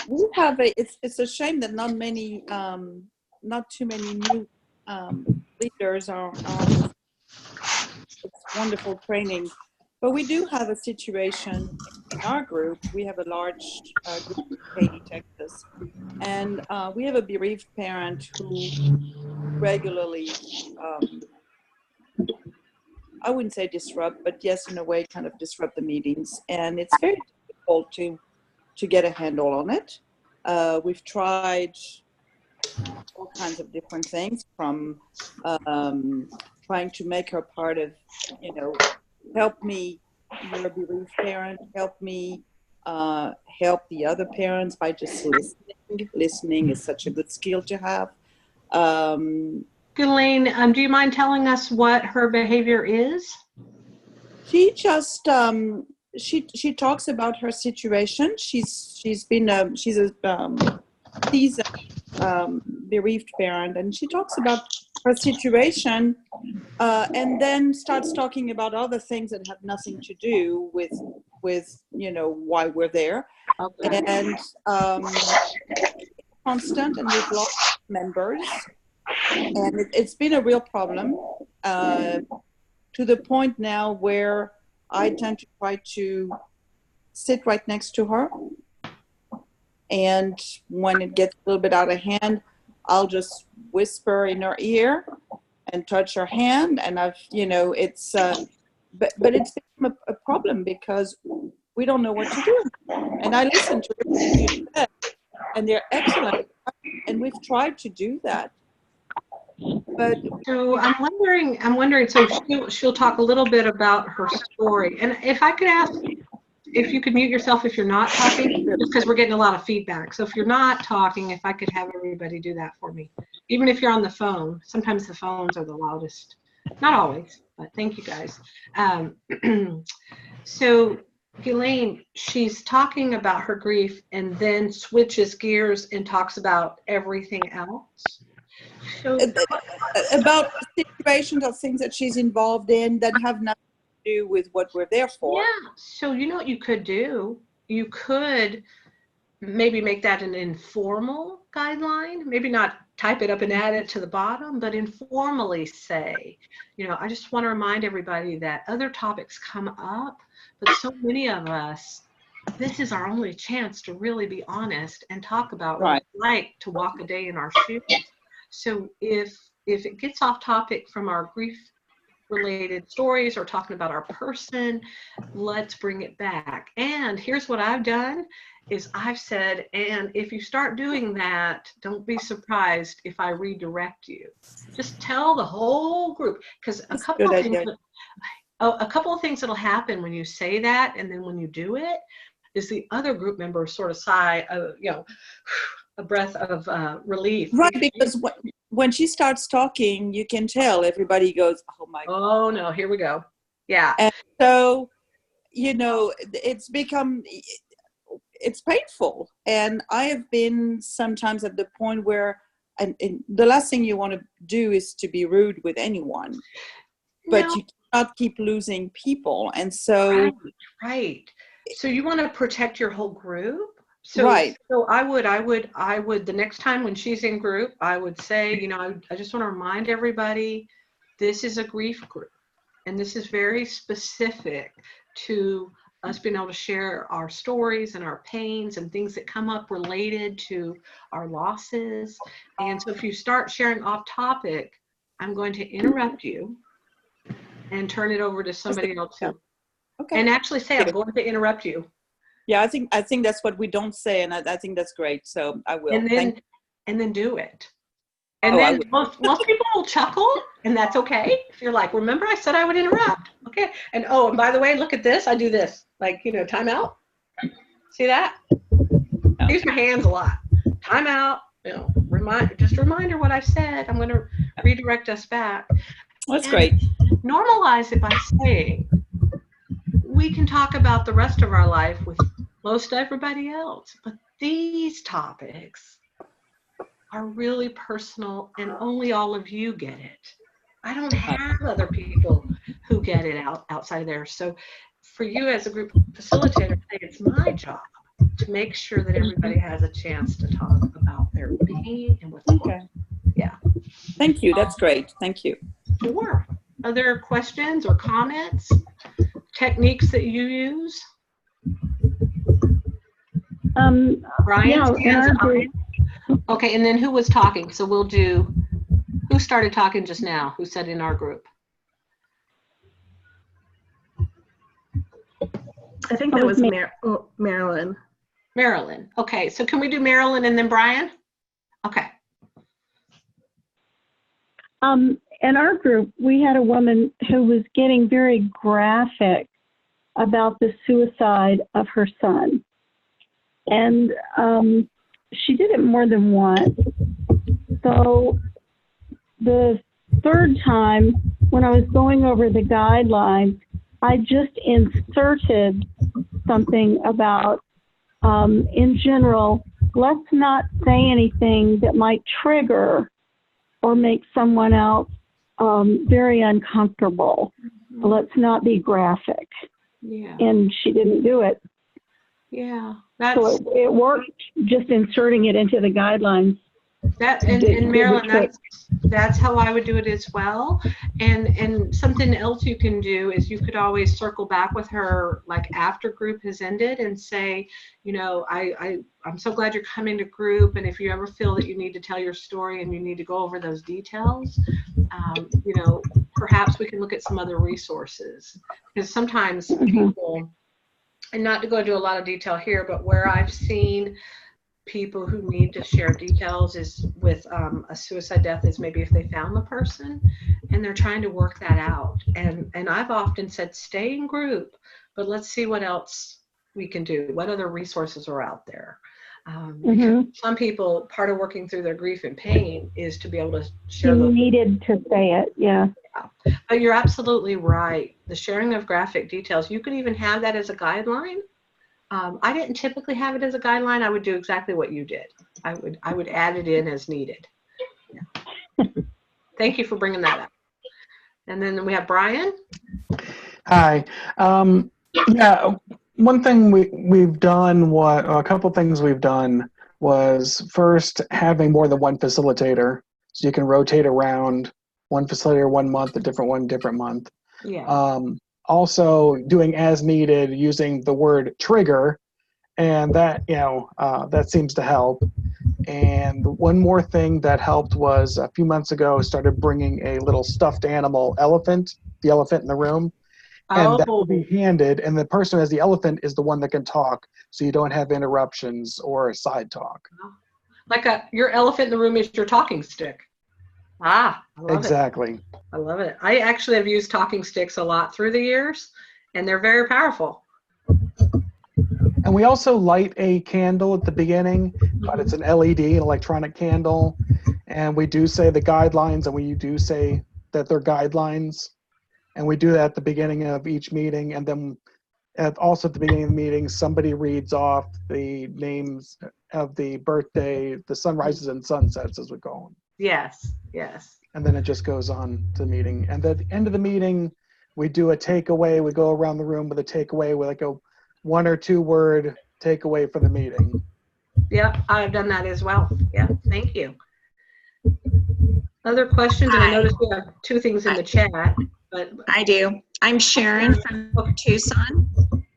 Speaker 4: We have it's a shame that not too many new leaders are on it's wonderful training. But we do have a situation in our group. We have a large group in Katy, Texas. And we have a bereaved parent who regularly, I wouldn't say disrupt, but yes, in a way kind of disrupt the meetings. And it's very difficult to to get a handle on it. We've tried all kinds of different things, from trying to make her part of, help me, you're a bereaved parent, help me help the other parents by just listening. Listening is such a good skill to have.
Speaker 1: Ghislaine, do you mind telling us what her behavior is?
Speaker 4: She just she talks about her situation. She's a seasoned bereaved parent, and she talks about her situation, and then starts talking about other things that have nothing to do with why we're there.
Speaker 1: Okay.
Speaker 4: And constant, and we've lost members, and it's been a real problem, to the point now where I tend to try to sit right next to her, and when it gets a little bit out of hand, I'll just whisper in her ear and touch her hand, and it's but it's become a problem because we don't know what to do. And I listen to everything you said, and they're excellent, and we've tried to do that. But
Speaker 1: so I'm wondering, so she'll talk a little bit about her story. And if I could ask if you could mute yourself if you're not talking, just because we're getting a lot of feedback. So if you're not talking, if I could have everybody do that for me. Even if you're on the phone, sometimes the phones are the loudest. Not always, but thank you guys. So Ghislaine, she's talking about her grief and then switches gears and talks about everything else. So,
Speaker 4: about situations or things that she's involved in that have nothing to do with what we're there for.
Speaker 1: yeah, so you know what you could do? You could maybe make that an informal guideline, maybe not type it up and add it to the bottom, but informally say, I just want to remind everybody that other topics come up, but so many of us, this is our only chance to really be honest and talk about what it's like to walk a day in our shoes. So if it gets off topic from our grief related stories or talking about our person, let's bring it back. And here's what I've done is I've said, and if you start doing that, don't be surprised if I redirect you. Just tell the whole group, because a couple of things that'll happen when you say that, and then when you do it, is the other group members sort of sigh, a breath of relief.
Speaker 4: Right, because when she starts talking, you can tell everybody goes, oh my God.
Speaker 1: Oh no, here we go. Yeah.
Speaker 4: And so, it's painful. And I have been sometimes at the point where, and the last thing you want to do is to be rude with anyone, but you cannot keep losing people. And so.
Speaker 1: Right. So you want to protect your whole group? So,
Speaker 4: right.
Speaker 1: So I would, the next time when she's in group, I would say, I just want to remind everybody, this is a grief group. And this is very specific to us being able to share our stories and our pains and things that come up related to our losses. And so if you start sharing off topic, I'm going to interrupt you and turn it over to somebody else.
Speaker 4: Okay.
Speaker 1: And actually say, I'm going to interrupt you.
Speaker 4: Yeah, I think that's what we don't say, and I think that's great. So I will.
Speaker 1: And then do it. And then most people will chuckle, and that's okay. If you're like, remember I said I would interrupt. Okay. And and by the way, look at this. I do this. Like, time out. See that? I use my hands a lot. Time out. Just a reminder what I said. I'm going to redirect us back.
Speaker 4: That's great.
Speaker 1: Normalize it by saying, we can talk about the rest of our life with most everybody else, but these topics are really personal and only all of you get it. I don't have other people who get it outside there. So for you as a group facilitator, it's my job to make sure that everybody has a chance to talk about their pain and what's going on. Yeah.
Speaker 4: Thank you. That's great. Thank you.
Speaker 1: Sure. Other questions or comments? Techniques that you use? Brian? Okay, and then who was talking? So we'll do, who started talking just now? Who said in our group?
Speaker 2: I think that was Marilyn.
Speaker 1: Marilyn. Okay, so can we do Marilyn and then Brian? Okay.
Speaker 5: In our group, we had a woman who was getting very graphic about the suicide of her son. And she did it more than once. So the third time, when I was going over the guidelines, I just inserted something about, in general, let's not say anything that might trigger or make someone else very uncomfortable. Let's not be graphic.
Speaker 1: Yeah.
Speaker 5: And she didn't do it.
Speaker 1: Yeah.
Speaker 5: So it worked, just inserting it into the guidelines.
Speaker 1: And Marilyn, that's how I would do it as well. And something else you can do is you could always circle back with her like after group has ended and say, you know, I'm so glad you're coming to group, and if you ever feel that you need to tell your story and you need to go over those details, you know, perhaps we can look at some other resources, because sometimes people, and not to go into a lot of detail here, but where I've seen people who need to share details is with a suicide death is maybe if they found the person and they're trying to work that out. And I've often said, stay in group, but let's see what else we can do. What other resources are out there? Because some people, part of working through their grief and pain is to be able to share those.
Speaker 5: Needed to say it, yeah.
Speaker 1: But you're absolutely right. The sharing of graphic details, you could even have that as a guideline. I didn't typically have it as a guideline. I would do exactly what you did. I would add it in as needed. Yeah. Thank you for bringing that up. And then we have Brian.
Speaker 6: Hi. Yeah, one thing we've done, a couple things we've done was first having more than one facilitator, so you can rotate around one facilitator 1 month, a different one, different month.
Speaker 1: Yeah.
Speaker 6: Also doing as needed, using the word trigger, and that, you know, that seems to help. And one more thing that helped was a few months ago, started bringing a little stuffed animal elephant, the elephant in the room, and that will be handed, and the person who has the elephant is the one that can talk, so you don't have interruptions or side talk.
Speaker 1: Like your elephant in the room is your talking stick. I love
Speaker 6: Exactly.
Speaker 1: it. I love it. I actually have used talking sticks a lot through the years, and they're very powerful.
Speaker 6: And we also light a candle at the beginning, but it's an LED, an electronic candle. And we do say the guidelines, and we do say that they're guidelines. And we do that at the beginning of each meeting. And then also at the beginning of the meeting, somebody reads off the names of the birthday, the sunrises and sunsets, as we call them.
Speaker 1: Yes, yes.
Speaker 6: And then it just goes on to the meeting. And at the end of the meeting, we do a takeaway. We go around the room with a takeaway with like a 1 or 2 word takeaway for the meeting.
Speaker 1: Yeah, I've done that as well. Yeah, thank you. Other questions? And I noticed we have 2 things in the chat. But
Speaker 7: I do. I'm Sharon from Tucson.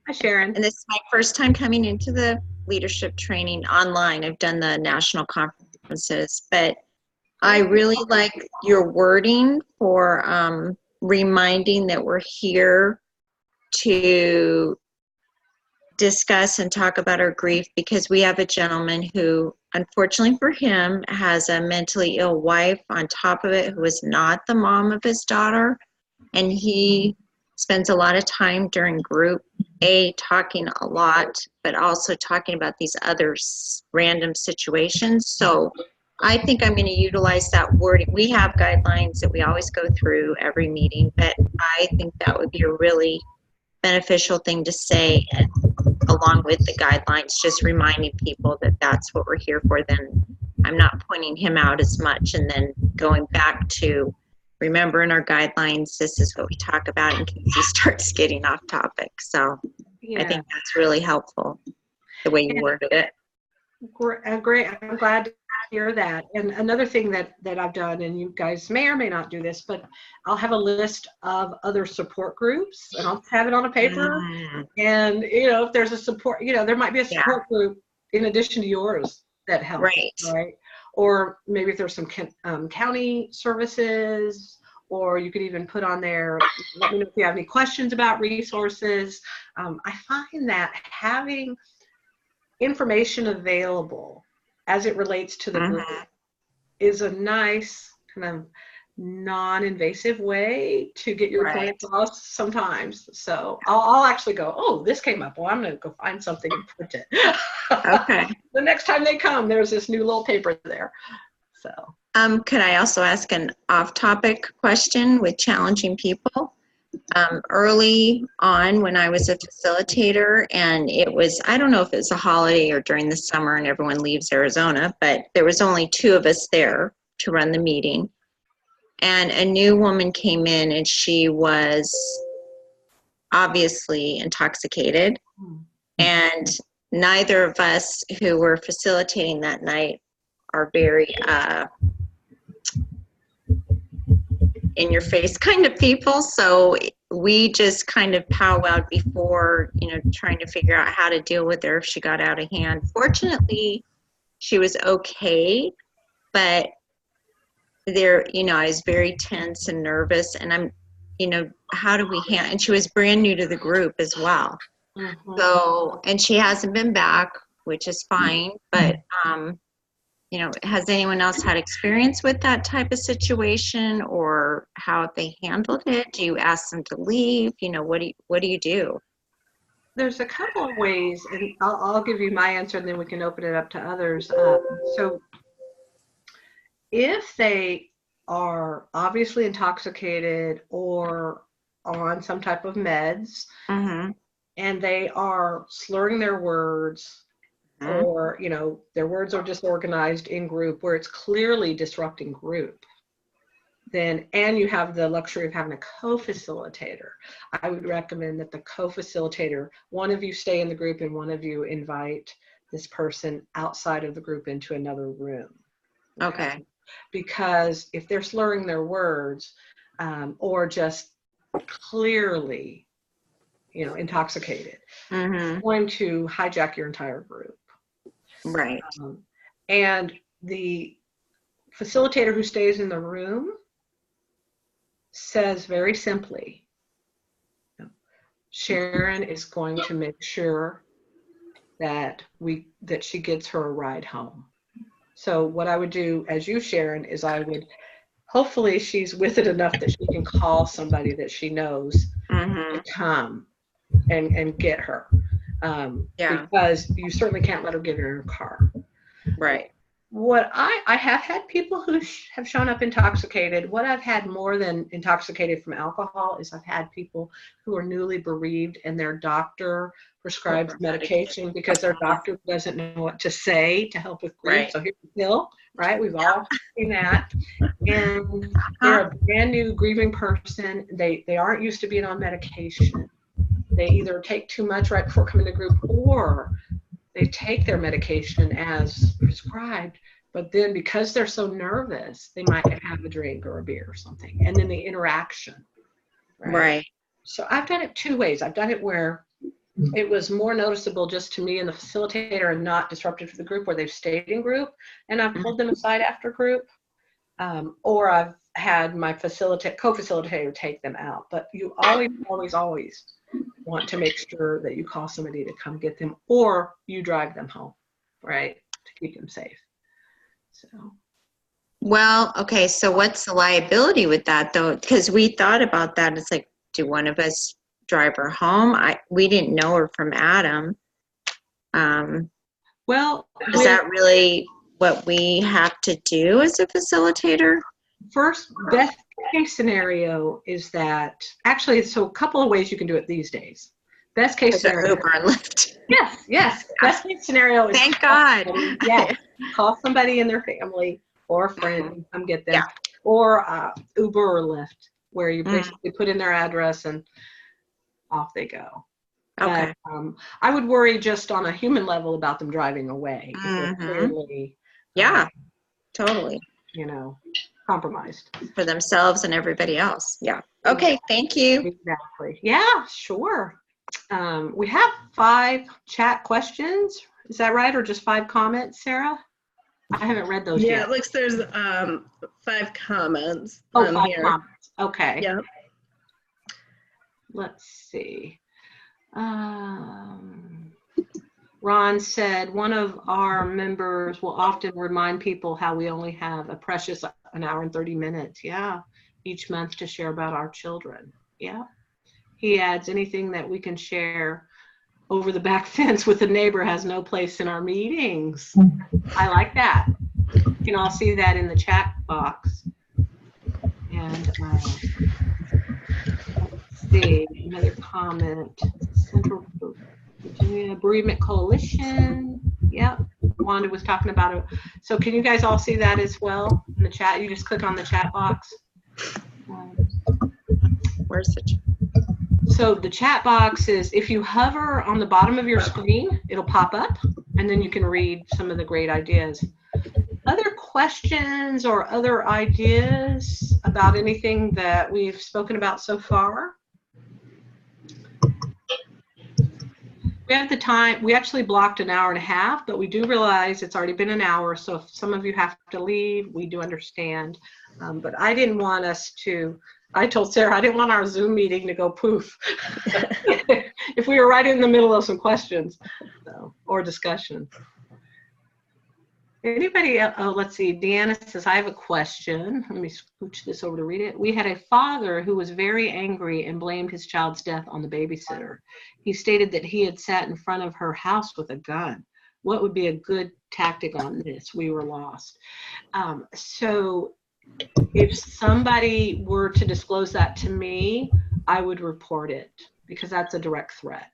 Speaker 1: Hi, Sharon.
Speaker 7: And this is my first time coming into the leadership training online. I've done the national conferences, but I really like your wording for reminding that we're here to discuss and talk about our grief, because we have a gentleman who, unfortunately for him, has a mentally ill wife on top of it who is not the mom of his daughter. And he spends a lot of time during group A talking a lot, but also talking about these other random situations. So I think I'm going to utilize that wording. We have guidelines that we always go through every meeting, but I think that would be a really beneficial thing to say, and along with the guidelines, just reminding people that that's what we're here for. Then I'm not pointing him out as much, and then going back to remember in our guidelines, this is what we talk about in case he starts getting off topic. So yeah. I think that's really helpful, the way you worded it.
Speaker 1: Great. I'm glad to hear that. And another thing that I've done, and you guys may or may not do this, but I'll have a list of other support groups, and I'll have it on a paper. And, you know, if there's a support, you know, there might be a support group in addition to yours that helps. Right. Or maybe if there's some county services, or you could even put on there, let me know if you have any questions about resources. I find that having information available as it relates to the group is a nice kind of non-invasive way to get your point across sometimes. So I'll actually go, oh, this came up. Well, I'm going to go find something and print it.
Speaker 7: Okay.
Speaker 1: The next time they come, there's this new little paper there. So.
Speaker 7: Could I also ask an off-topic question with challenging people? Early on when I was a facilitator, and it was, I don't know if it's a holiday or during the summer and everyone leaves Arizona, but there was only 2 of us there to run the meeting. And a new woman came in and she was obviously intoxicated. And neither of us who were facilitating that night are very in your face kind of people. So we just kind of powwowed before, trying to figure out how to deal with her if she got out of hand. Fortunately, she was okay, but there, I was very tense and nervous, and I'm, how do we handle, and she was brand new to the group as well. So, and she hasn't been back, which is fine, but, has anyone else had experience with that type of situation, or how have they handled it? Do you ask them to leave? What do you do?
Speaker 1: There's a couple of ways, and I'll give you my answer, and then we can open it up to others. So if they are obviously intoxicated or on some type of meds, and they are slurring their words, or their words are disorganized in group where it's clearly disrupting group, then, and you have the luxury of having a co-facilitator, I would recommend that the co-facilitator, one of you stay in the group and one of you invite this person outside of the group into another room.
Speaker 7: Okay.
Speaker 1: Because if they're slurring their words, or just clearly, intoxicated, it's going to hijack your entire group.
Speaker 7: Right.
Speaker 1: And the facilitator who stays in the room says very simply, Sharon is going to make sure that she gets her a ride home. So what I would do as you, Sharon, is hopefully she's with it enough that she can call somebody that she knows to come and get her. Because you certainly can't let her get in her car.
Speaker 7: Right.
Speaker 1: What I have had people who have shown up intoxicated. What I've had more than intoxicated from alcohol is I've had people who are newly bereaved and their doctor prescribes medication because their doctor doesn't know what to say to help with grief.
Speaker 7: Right.
Speaker 1: So here's the pill, right? We've all seen that. And they're a brand new grieving person. They aren't used to being on medication. They either take too much right before coming to group, or they take their medication as prescribed, but then because they're so nervous, they might have a drink or a beer or something. And then the interaction. Right. So I've done it 2 ways. I've done it where it was more noticeable just to me and the facilitator and not disruptive to the group, where they've stayed in group, and I've pulled them aside after group. Or I've had my co-facilitator take them out. But you always want to make sure that you call somebody to come get them, or you drive them home, right, to keep them safe. So.
Speaker 7: Well, okay, so what's the liability with that, though? Because we thought about that. It's like, do one of us drive her home? We didn't know her from Adam.
Speaker 1: Well,
Speaker 7: is that really what we have to do as a facilitator?
Speaker 1: First, best case scenario is that, actually, so a couple of ways you can do it these days. Best case scenario.
Speaker 7: Uber and Lyft.
Speaker 1: Yes. Best case scenario is
Speaker 7: thank God.
Speaker 1: Call somebody in their family or a friend and come get them. Or Uber or Lyft, where you basically put in their address and off they go.
Speaker 7: Okay.
Speaker 1: But, I would worry just on a human level about them driving away. If they're clearly,
Speaker 7: totally.
Speaker 1: Compromised.
Speaker 7: For themselves and everybody else. Yeah. Okay, thank you.
Speaker 1: Exactly. Yeah, sure. We have 5 chat questions. Is that right? Or just 5 comments, Sarah? I haven't read those yet.
Speaker 2: Yeah, it looks there's 5 comments.
Speaker 1: Oh, 5
Speaker 2: here.
Speaker 1: comments. Okay.
Speaker 2: Yeah.
Speaker 1: Let's see. Ron said one of our members will often remind people how we only have a precious an hour and 30 minutes, yeah, each month to share about our children. Yeah. He adds anything that we can share over the back fence with a neighbor has no place in our meetings. I like that. You can all see that in the chat box. And let's see, another comment. Central Virginia Bereavement Coalition. Yep. Wanda was talking about it. So can you guys all see that as well in the chat? You just click on the chat box.
Speaker 7: Where's the chat?
Speaker 1: So the chat box is, if you hover on the bottom of your screen, it'll pop up, and then you can read some of the great ideas. Other questions or other ideas about anything that we've spoken about so far? We have the time. We actually blocked an hour and a half, but we do realize it's already been an hour. So if some of you have to leave, we do understand. But I didn't want us to, I told Sarah, I didn't want our Zoom meeting to go poof if we were right in the middle of some questions or discussion. Anybody else? Oh, let's see. Deanna says, I have a question. Let me scooch this over to read it. We had a father who was very angry and blamed his child's death on the babysitter. He stated that he had sat in front of her house with a gun. What would be a good tactic on this? We were lost. So if somebody were to disclose that to me, I would report it because that's a direct threat.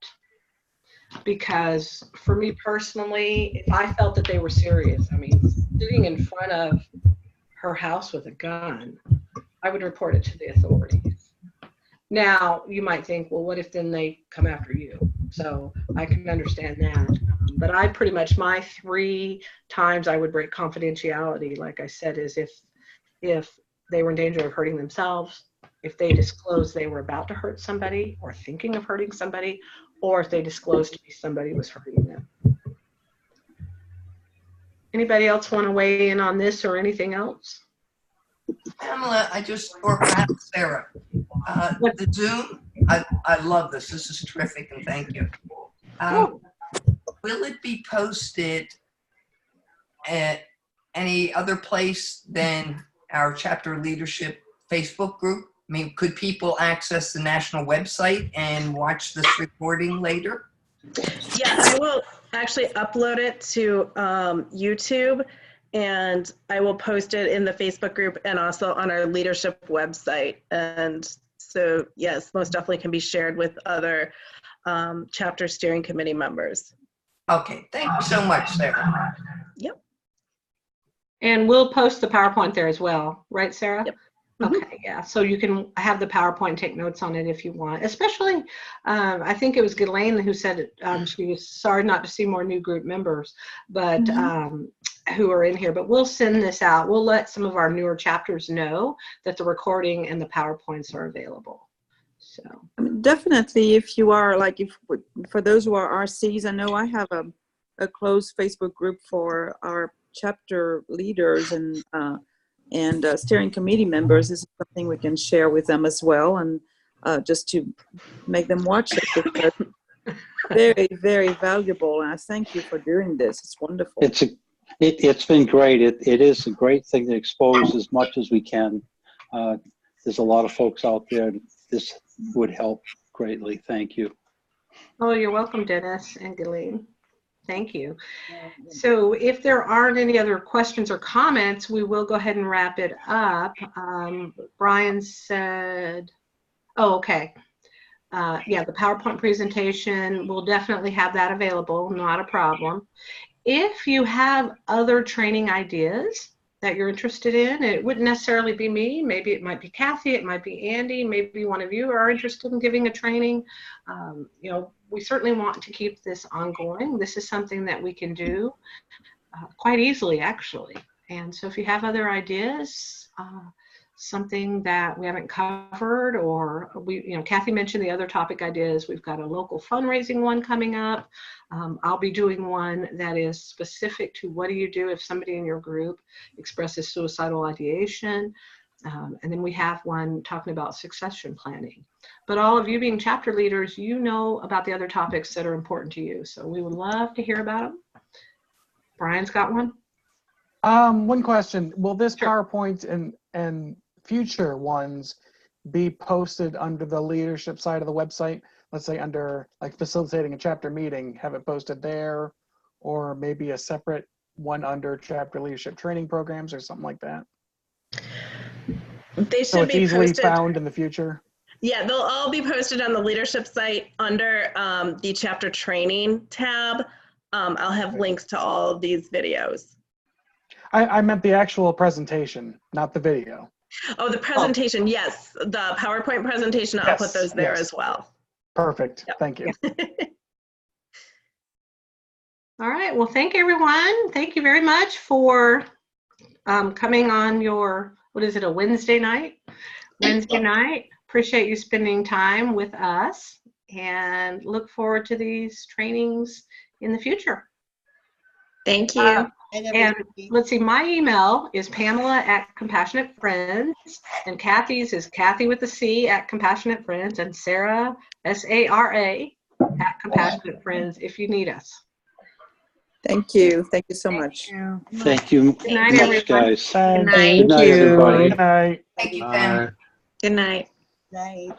Speaker 1: Because for me personally, if I felt that they were serious, I mean, sitting in front of her house with a gun, I would report it to the authorities. Now, you might think, well, what if then they come after you? So I can understand that. But I pretty much, my 3 times I would break confidentiality, like I said, is if they were in danger of hurting themselves, if they disclosed they were about to hurt somebody or thinking of hurting somebody, or if they disclosed to me somebody was hurting them. Anybody else want to weigh in on this or anything else?
Speaker 8: Pamela, or perhaps Sarah, the Zoom, I love this. This is terrific, and thank you. Will it be posted at any other place than our chapter leadership Facebook group? I mean, could people access the national website and watch this recording later?
Speaker 2: Yeah, I will actually upload it to YouTube, and I will post it in the Facebook group and also on our leadership website. And so, yes, most definitely can be shared with other chapter steering committee members.
Speaker 8: Okay, thank you so much, Sarah.
Speaker 2: Yep.
Speaker 1: And we'll post the PowerPoint there as well, right, Sarah?
Speaker 2: Yep.
Speaker 1: Okay, yeah, so you can have the PowerPoint and take notes on it if you want. Especially, I think it was Ghislaine who said she was sorry not to see more new group members, but who are in here. But we'll send this out. We'll let some of our newer chapters know that the recording and the PowerPoints are available. So
Speaker 4: I mean, definitely, if you are like, for those who are RCs, I know I have a closed Facebook group for our chapter leaders and steering committee members. This is something we can share with them as well, and just to make them watch it, because very, very valuable. And I thank you for doing this. It's wonderful.
Speaker 9: It's been great. It is a great thing to expose as much as we can. There's a lot of folks out there. This would help greatly. Thank you.
Speaker 1: Oh, you're welcome, Dennis and Ghislaine. Thank you. So if there aren't any other questions or comments, we will go ahead and wrap it up. Brian said, oh, okay. Yeah, the PowerPoint presentation, we'll definitely have that available, not a problem. If you have other training ideas that you're interested in, it wouldn't necessarily be me, maybe it might be Kathy, it might be Andy, maybe one of you are interested in giving a training. You know, we certainly want to keep this ongoing. This is something that we can do quite easily, actually. And so if you have other ideas, something that we haven't covered, or Kathy mentioned the other topic ideas. We've got a local fundraising one coming up. I'll be doing one that is specific to what do you do if somebody in your group expresses suicidal ideation. And then we have one talking about succession planning. But all of you being chapter leaders, you know about the other topics that are important to you. So we would love to hear about them. Brian's got one.
Speaker 6: One question. Will this
Speaker 1: Sure.
Speaker 6: PowerPoint and future ones be posted under the leadership side of the website? Let's say under like facilitating a chapter meeting, have it posted there, or maybe a separate one under chapter leadership training programs or something like that?
Speaker 2: They
Speaker 6: So
Speaker 2: should
Speaker 6: it's
Speaker 2: be
Speaker 6: easily
Speaker 2: posted.
Speaker 6: found in the future?
Speaker 2: Yeah, they'll all be posted on the leadership site under the chapter training tab. I'll have links to all of these videos.
Speaker 6: I meant the actual presentation, not the video.
Speaker 2: Oh, the presentation, yes. The PowerPoint presentation, I'll put
Speaker 6: Yes,
Speaker 2: those there
Speaker 6: yes.
Speaker 2: as well.
Speaker 6: Perfect.
Speaker 2: Yep.
Speaker 6: Thank you.
Speaker 1: All right. Well, thank everyone. Thank you very much for coming on your, what is it, a Wednesday night? Wednesday night. Appreciate you spending time with us and look forward to these trainings in the future.
Speaker 7: Thank you.
Speaker 3: And
Speaker 1: And
Speaker 3: everybody-
Speaker 1: let's see, my email is Pamela@Compassionate Friends, and Kathy's is Kathy with the C @Compassionate Friends, and Sarah, SARA @Compassionate Friends if you need us.
Speaker 4: Thank you. Thank you so much.
Speaker 9: Thank you
Speaker 1: Good night,
Speaker 9: much,
Speaker 1: everyone.
Speaker 9: guys.
Speaker 7: Good night.
Speaker 9: Good night, everybody.
Speaker 6: Good night.
Speaker 8: Thank you, Pam.
Speaker 7: Good night.
Speaker 3: Night.